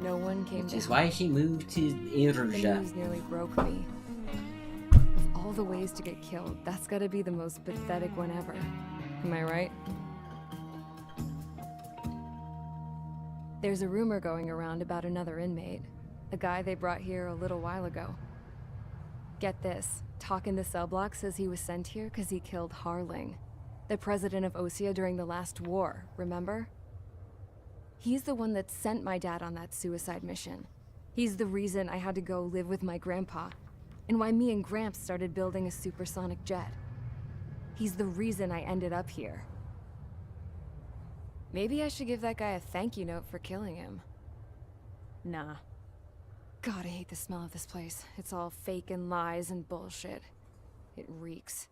No one came to Which is why she moved to The Irja. news nearly broke me. Of all the ways to get killed, that's gotta be the most pathetic one ever. Am I right? There's a rumor going around about another inmate. A guy they brought here a little while ago. Get this, talk in the cell block says he was sent here because he killed Harling, the president of Osea during the last war, remember? He's the one that sent my dad on that suicide mission. He's the reason I had to go live with my grandpa, and why me and Gramps started building a supersonic jet. He's the reason I ended up here. Maybe I should give that guy a thank you note for killing him. Nah. God, I hate the smell of this place. It's all fake and lies and bullshit. It reeks.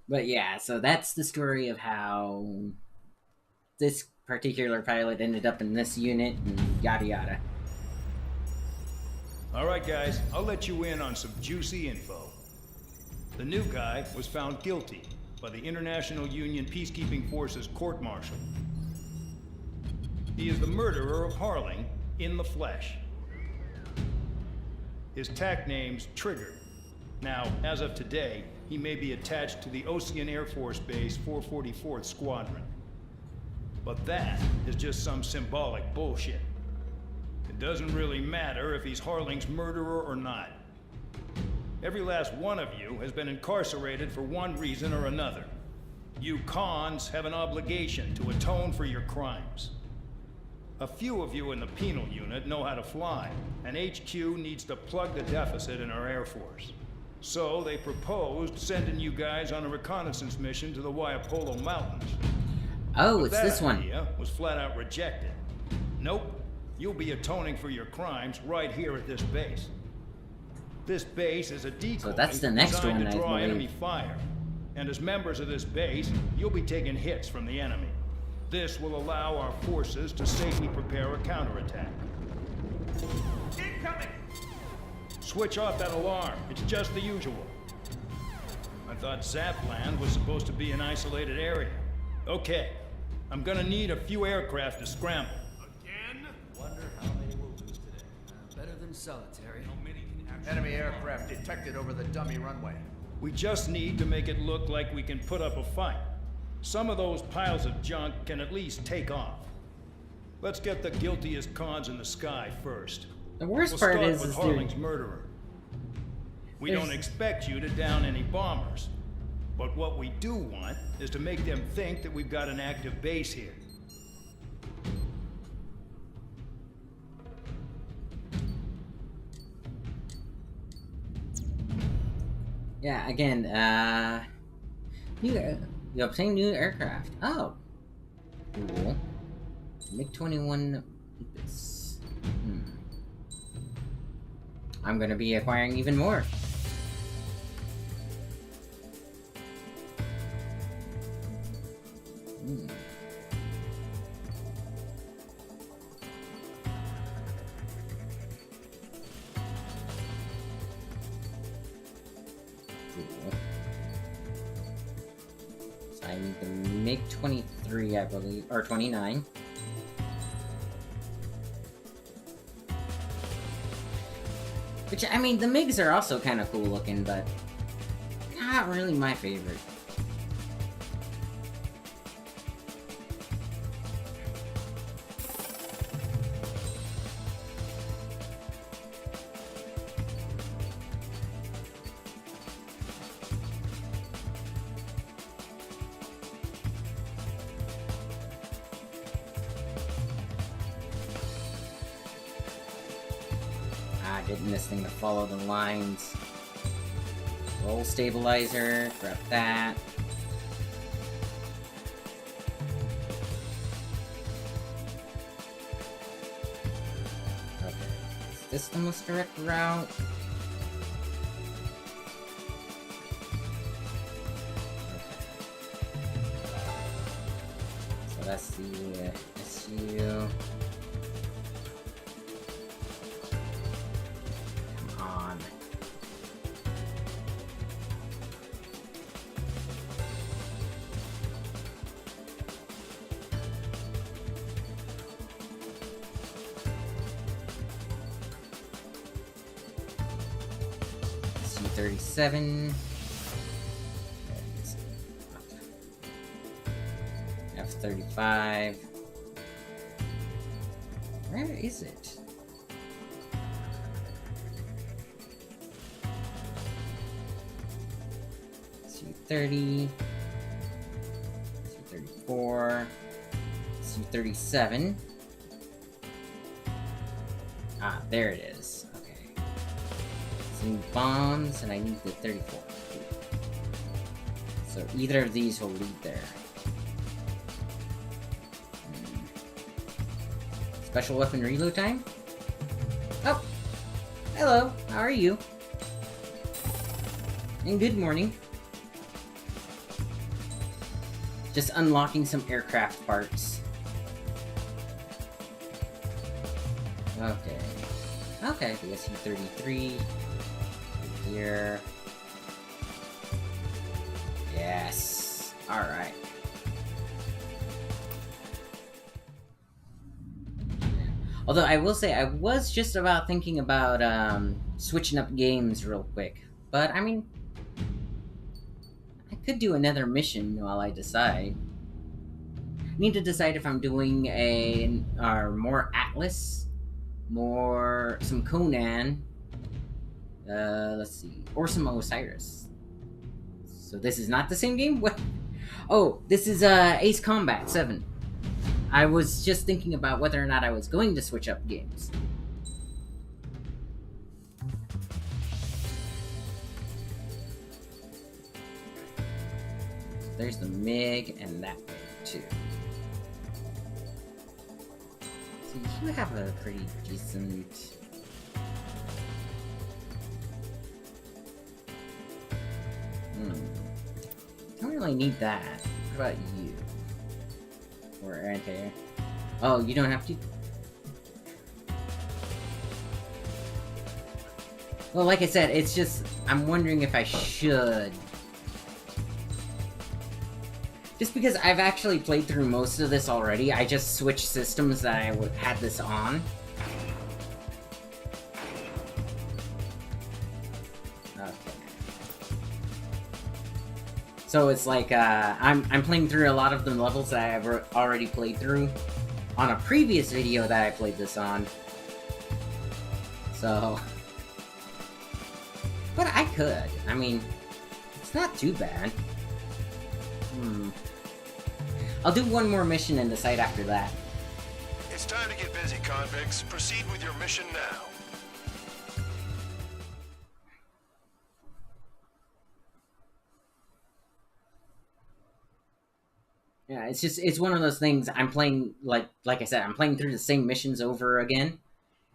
But yeah, so that's the story of how this particular pilot ended up in this unit and yada yada. Alright guys, I'll let you in on some juicy info. The new guy was found guilty by the International Union Peacekeeping Forces court-martial. He is the murderer of Harling in the flesh. His TAC name's Trigger. Now, as of today, he may be attached to the Ocean Air Force Base 444th Squadron. But that is just some symbolic bullshit. It doesn't really matter if he's Harling's murderer or not. Every last one of you has been incarcerated for one reason or another. You cons have an obligation to atone for your crimes. A few of you in the penal unit know how to fly, and HQ needs to plug the deficit in our Air Force. So they proposed sending you guys on a reconnaissance mission to the Waiapolo Mountains. Oh, But it's that this one. idea was flat out rejected. Nope, you'll be atoning for your crimes right here at this base. This base is a decoy So that's the next designed one, to I draw believe. enemy fire. And as members of this base, you'll be taking hits from the enemy. This will allow our forces to safely prepare a counterattack. Incoming! Switch off that alarm. It's just the usual. I thought Zapland was supposed to be an isolated area. Okay, I'm gonna need a few aircraft to scramble. Again? Wonder how many we'll lose today. Better than solitary. Enemy aircraft detected over the dummy runway. We just need to make it look like we can put up a fight. Some of those piles of junk can at least take off. Let's get the guiltiest cons in the sky first. The worst We'll part start is with dude, Harling's murderer. We don't There's- expect you to down any bombers. But what we do want is to make them think that we've got an active base here. Yeah, again, you obtain new aircraft. Oh, cool. MiG-21 Lepus. I'm gonna be acquiring even more. Cool. So I need the MiG-23, I believe, or 29. Which, I mean, the MiGs are also kind of cool looking, but not really my favorite. getting this thing to follow the lines. Roll stabilizer, grab that. Okay, is this the most direct route? So that's the SU. Come on. C-37. F-35. Where is it? C-30. C-34. C-37. Ah, there it is. Okay. Some bombs, and I need the 34. So either of these will lead there. Special weapon reload time? Oh! Hello, how are you? And good morning. Just unlocking some aircraft parts. Okay. Okay, the SU-33. Here. Yes. Alright. Although I will say, I was just about thinking about switching up games real quick. But, I mean, I could do another mission while I decide. I need to decide if I'm doing more Atlas, some Conan, let's see, or some Osiris. So this is not the same game? What? Oh, this is Ace Combat 7. I was just thinking about whether or not I was going to switch up games. There's the MiG and that thing too. So you have a pretty decent... Don't really need that. What about you? Or anti-air? Oh, you don't have to? Well, like I said, it's just... I'm wondering if I should... Just because I've actually played through most of this already, I just switched systems that I had this on. Okay. So it's like, I'm playing through a lot of the levels that I've already played through on a previous video that I played this on. So... But I could. I mean, it's not too bad. I'll do one more mission and decide after that. It's time to get busy, convicts. Proceed with your mission now. Yeah, it's one of those things. I'm playing, like I said, I'm playing through the same missions over again.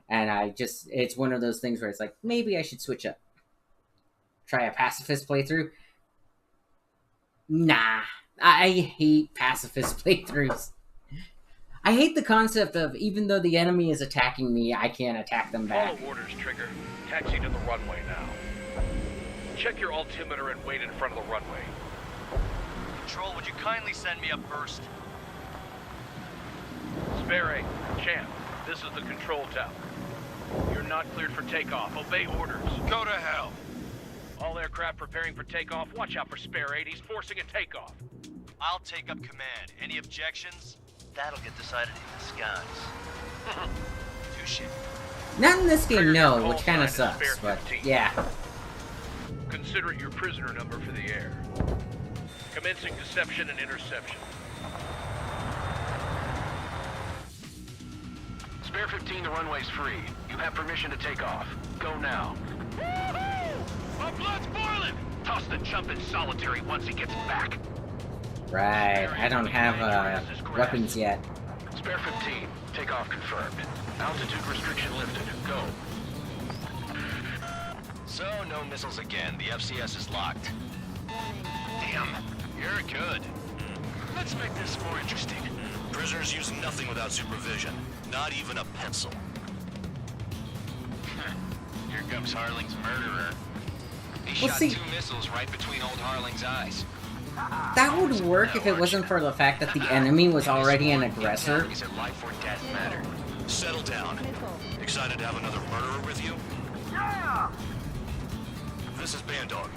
And it's one of those things where it's like, maybe I should switch up. Try a pacifist playthrough. Nah, I hate pacifist playthroughs. I hate the concept of, even though the enemy is attacking me, I can't attack them back. Follow orders, Trigger. Taxi to the runway now. Check your altimeter and wait in front of the runway. Control, would you kindly send me a burst? Spare 8, Champ, this is the control tower. You're not cleared for takeoff. Obey orders. Go to hell. All aircraft preparing for takeoff. Watch out for Spare 8. He's forcing a takeoff. I'll take up command. Any objections? That'll get decided in the skies. Touche. Not in this game, no, which kind of sucks, but yeah. Consider it your prisoner number for the air. Commencing deception and interception. Spare 15, the runway's free. You have permission to take off. Go now. My blood's boiling! Toss the chump in solitary once he gets back. Right, I don't have weapons yet. Spare 15, takeoff confirmed. Altitude restriction lifted. Go. So, no missiles again. The FCS is locked. Damn, you're good. Let's make this more interesting. Prisoners use nothing without supervision. Not even a pencil. Here comes Harling's murderer. He Well, shot see- 2 missiles right between old Harling's eyes. That would work if it wasn't for the fact that the enemy was already an aggressor. Is it life or death matter? Settle down. Excited to have another murderer with you? Yeah! This is Bandog.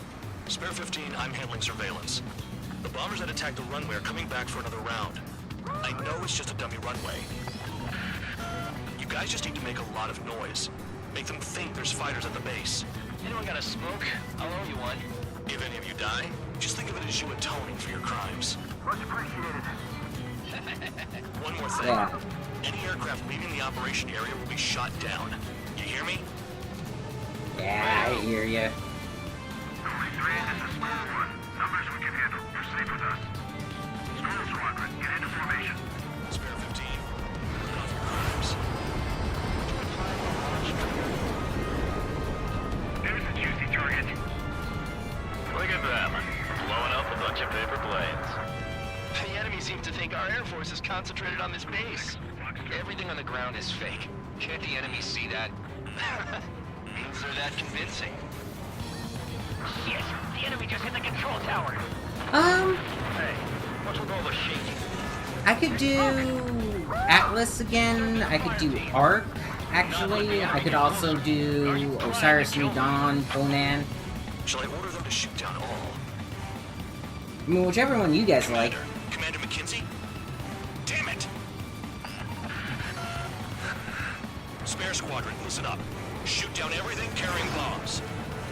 Spare 15, I'm handling surveillance. The bombers that attacked the runway are coming back for another round. I know it's just a dummy runway. You guys just need to make a lot of noise. Make them think there's fighters at the base. Anyone got a smoke? I'll owe you one. If any of you die, just think of it as you atoning for your crimes. Much appreciated. One more thing. Yeah. Any aircraft leaving the operation area will be shot down. You hear me? Yeah, I hear ya. Only 3, this is Small 1. Numbers we can handle. You're safe with us. Small Squadron, get into formation. Spare 15. Put off your crimes. There's a juicy target. Look at them, blowing up a bunch of paper planes. The enemy seems to think our Air Force is concentrated on this base. Everything on the ground is fake. Can't the enemy see that? Means they're that convincing. Yes, the enemy just hit the control tower. Hey, what's with all the shaking? I could do Atlas again. I could do Ark. Actually, I could also do Osiris New Dawn, Conan. Shall I order them to shoot down all? I mean, whichever one you guys like. Commander McKenzie? Damn it! Spare squadron, listen up. Shoot down everything carrying bombs.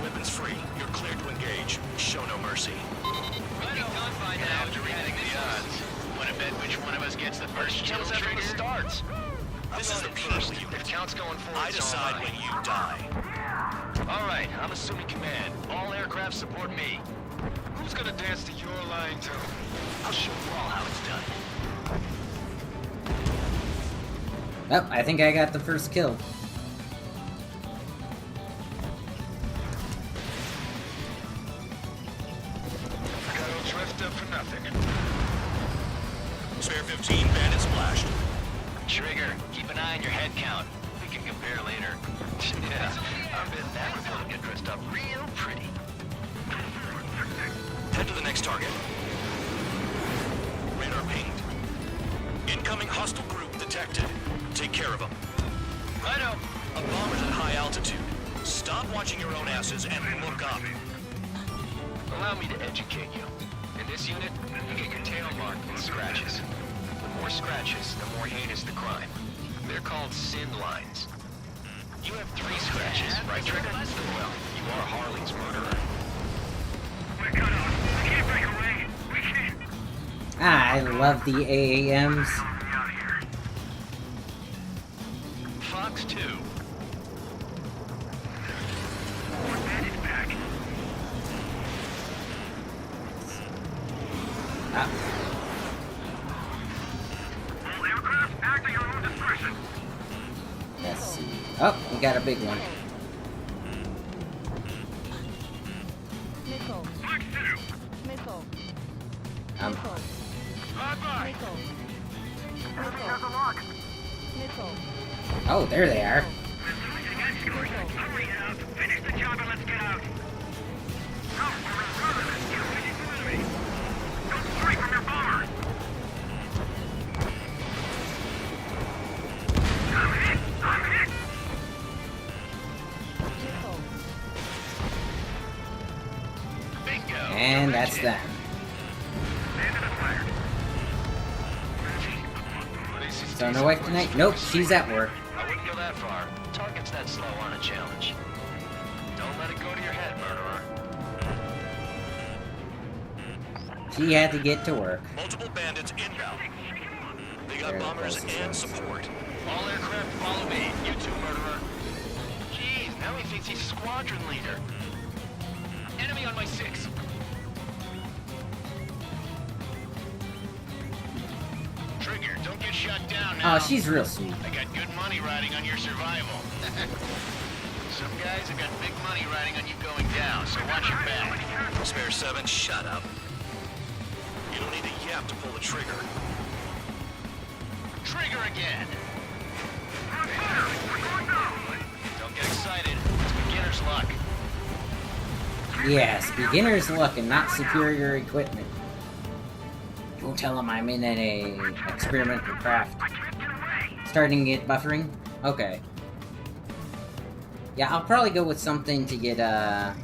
Weapons free. You're cleared to engage. Show no mercy. After reading the odds, wanna bet which one of us gets the first kill trigger? Starts. This is the penal unit. If count's going forward, I decide when you die. All right, I'm assuming command. All aircraft support me. Who's gonna dance to your line too? I'll show you all how it's done. Oh, I think I got the first kill. Gotta drift up for nothing. Spare 15, bandit splashed. Trigger, keep an eye on your head count. We can compare later. Yeah, I bet that would get dressed up real pretty. Head to the next target. Radar pinged. Incoming hostile group detected. Take care of them. Righto. A bomber's at high altitude. Stop watching your own asses and look up. Allow me to educate you. In this unit, you get your tail marked with scratches. The more scratches, the more heinous the crime. They're called sin lines. You have 3 scratches, right, Trigger? Well, you are Harling's murderer. We're cut off. We can't break away. We can't. Ah, I love the AAMs. Out of here. Fox 2. More bandits back. Ah, All aircraft, act at your own discretion. let's see. Oh, we got a big one. Missile. Fox 2. Missile. Um, Bye-bye. Missile. Enemy has a lock. Missile. oh, there they are. Hurry up. Finish the job and let's get out. No, we're in front of it. You're waiting for enemy. Don't strike from your bomber. I'm hit. I'm hit. Missile. Bingo. And that's them. Bandit acquired. So no wife tonight? Nope, she's at work. I wouldn't go that far. Targets that slow on a challenge. Don't let it go to your head, murderer. She had to get to work. Multiple bandits inbound. They got There, bombers closest and ones. support. All aircraft follow me. You too, murderer. Jeez, now he thinks he's squadron leader. Enemy on my 6. Trigger, don't get shot down now. Oh, she's real sweet. I got good money riding on your survival. Some guys have got big money riding on you going down, so watch your back. Spare 7, shut up. You don't need a yap to pull the trigger. Trigger again. Don't get excited. It's beginner's luck. Yes, beginner's luck and not superior equipment. Don't tell him I'm in a experimental craft. Starting to get buffering? Okay. Yeah, I'll probably go with something to get, The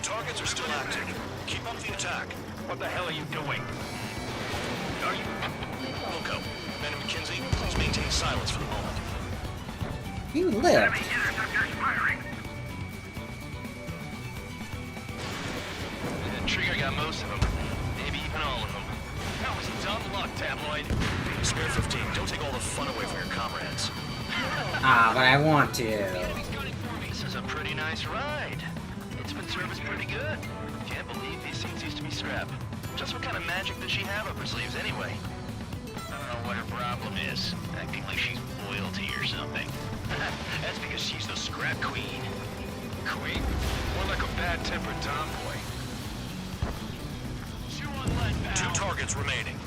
targets are still active. Keep up the attack. What the hell are you doing? Are you... Wilco, Ben and McKinsey, please maintain silence for the moment. You lived. Trigger got most of them. Maybe even all of them. That was dumb luck, Tabloid. Spare 15, don't take all the fun away from your comrades. Ah, but I want to. This is a pretty nice ride. It's been serviced pretty good. Can't believe these things used to be scrap. Just what kind of magic does she have up her sleeves anyway? I don't know what her problem is. Acting like she's loyalty or something. That's because she's the scrap queen. Queen? More like a bad-tempered tomboy. 2 targets remaining.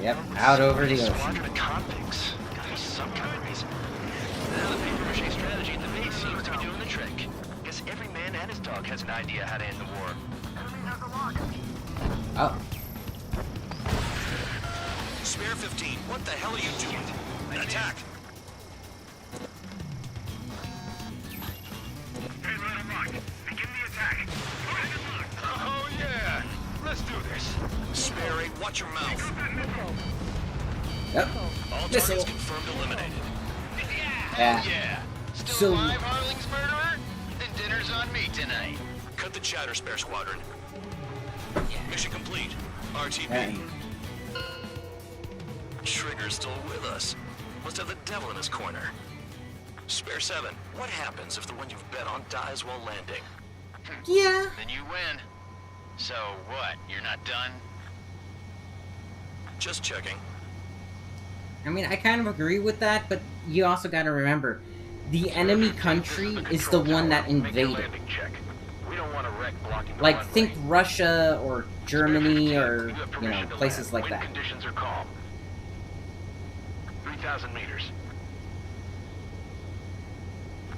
Yep, out over the ocean. Squadron of convicts. Gotta be some kind of reason. Now the paper-mache strategy at the base seems to be doing the trick. Guess every man and his dog has an idea how to end the war. Oh. Spare 15, what the hell are you doing? Attack! Begin the attack. Oh yeah! Let's do this. Spare 8, watch your mouth. Yep. All Missile. targets confirmed eliminated. Yeah. Still alive, Harling's murderer? Then dinner's on me tonight. Cut the chatter, Spare Squadron. Mission complete. RTB. Yeah. Trigger's still with us. Must have the devil in his corner. Spare 7, what happens if the one you've bet on dies while landing? Yeah. Then you win. So what? You're not done? Just checking. I mean, I kind of agree with that, but you also gotta remember, the enemy country is the one that invaded. We don't want to wreck blocking the Like, runway. think Russia or Germany or, you know, places like that. Conditions are calm. 3,000 meters.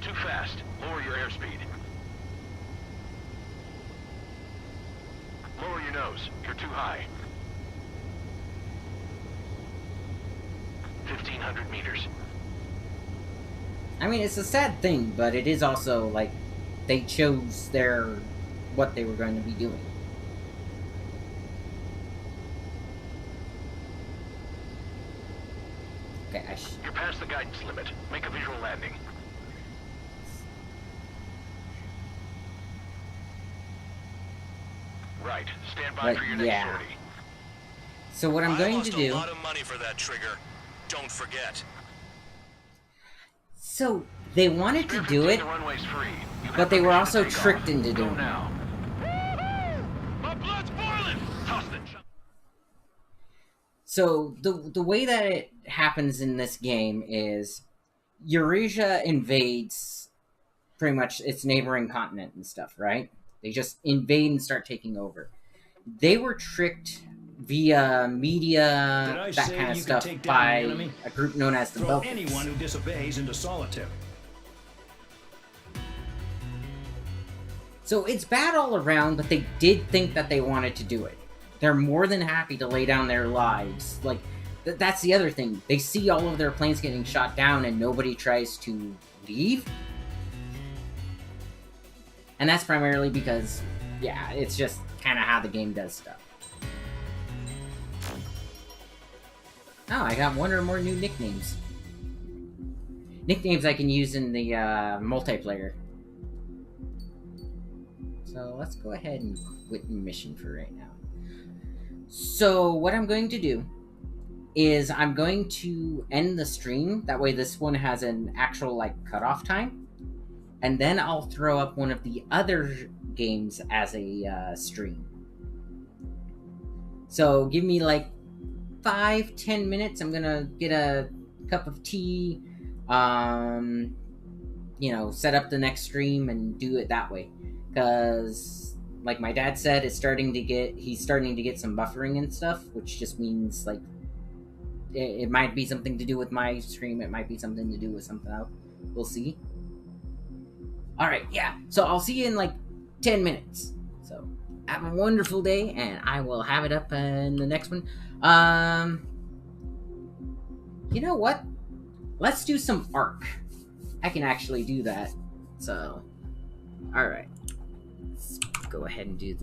Too fast. Lower your airspeed. Lower your nose. You're too high. 1,500 meters. I mean, it's a sad thing, but it is also, like, they chose what they were going to be doing. Okay, You're past the guidance limit. Make a visual landing. Right. Stand by But, for your next yeah. sortie. So what I'm going to I do... lost a lot of money for that trigger. Don't forget. So, they wanted to do it, but they were also tricked into doing it. My blood's boiling! Toss the So, the way that it happens in this game is Eurasia invades pretty much its neighboring continent and stuff, right? They just invade and start taking over. They were tricked via media, that kind of stuff, by a group known as the Throw Belkans. anyone who disobeys into solitary. So it's bad all around, but they did think that they wanted to do it. They're more than happy to lay down their lives. Like, that's the other thing. They see all of their planes getting shot down and nobody tries to leave. And that's primarily because, yeah, it's just kind of how the game does stuff. Oh, I got one or more new nicknames. Nicknames I can use in the multiplayer. So let's go ahead and quit the mission for right now. So what I'm going to do is I'm going to end the stream. That way this one has an actual like cutoff time. And then I'll throw up one of the other games as a stream. So give me like 5-10 minutes. I'm gonna get a cup of tea, you know, set up the next stream and do it that way. Because like my dad said, he's starting to get some buffering and stuff, which just means like it might be something to do with my stream, it might be something to do with something else. We'll see. Alright, yeah. So I'll see you in like 10 minutes. So have a wonderful day, and I will have it up in the next one. You know what? Let's do some Ark. I can actually do that. So, alright. Let's go ahead and do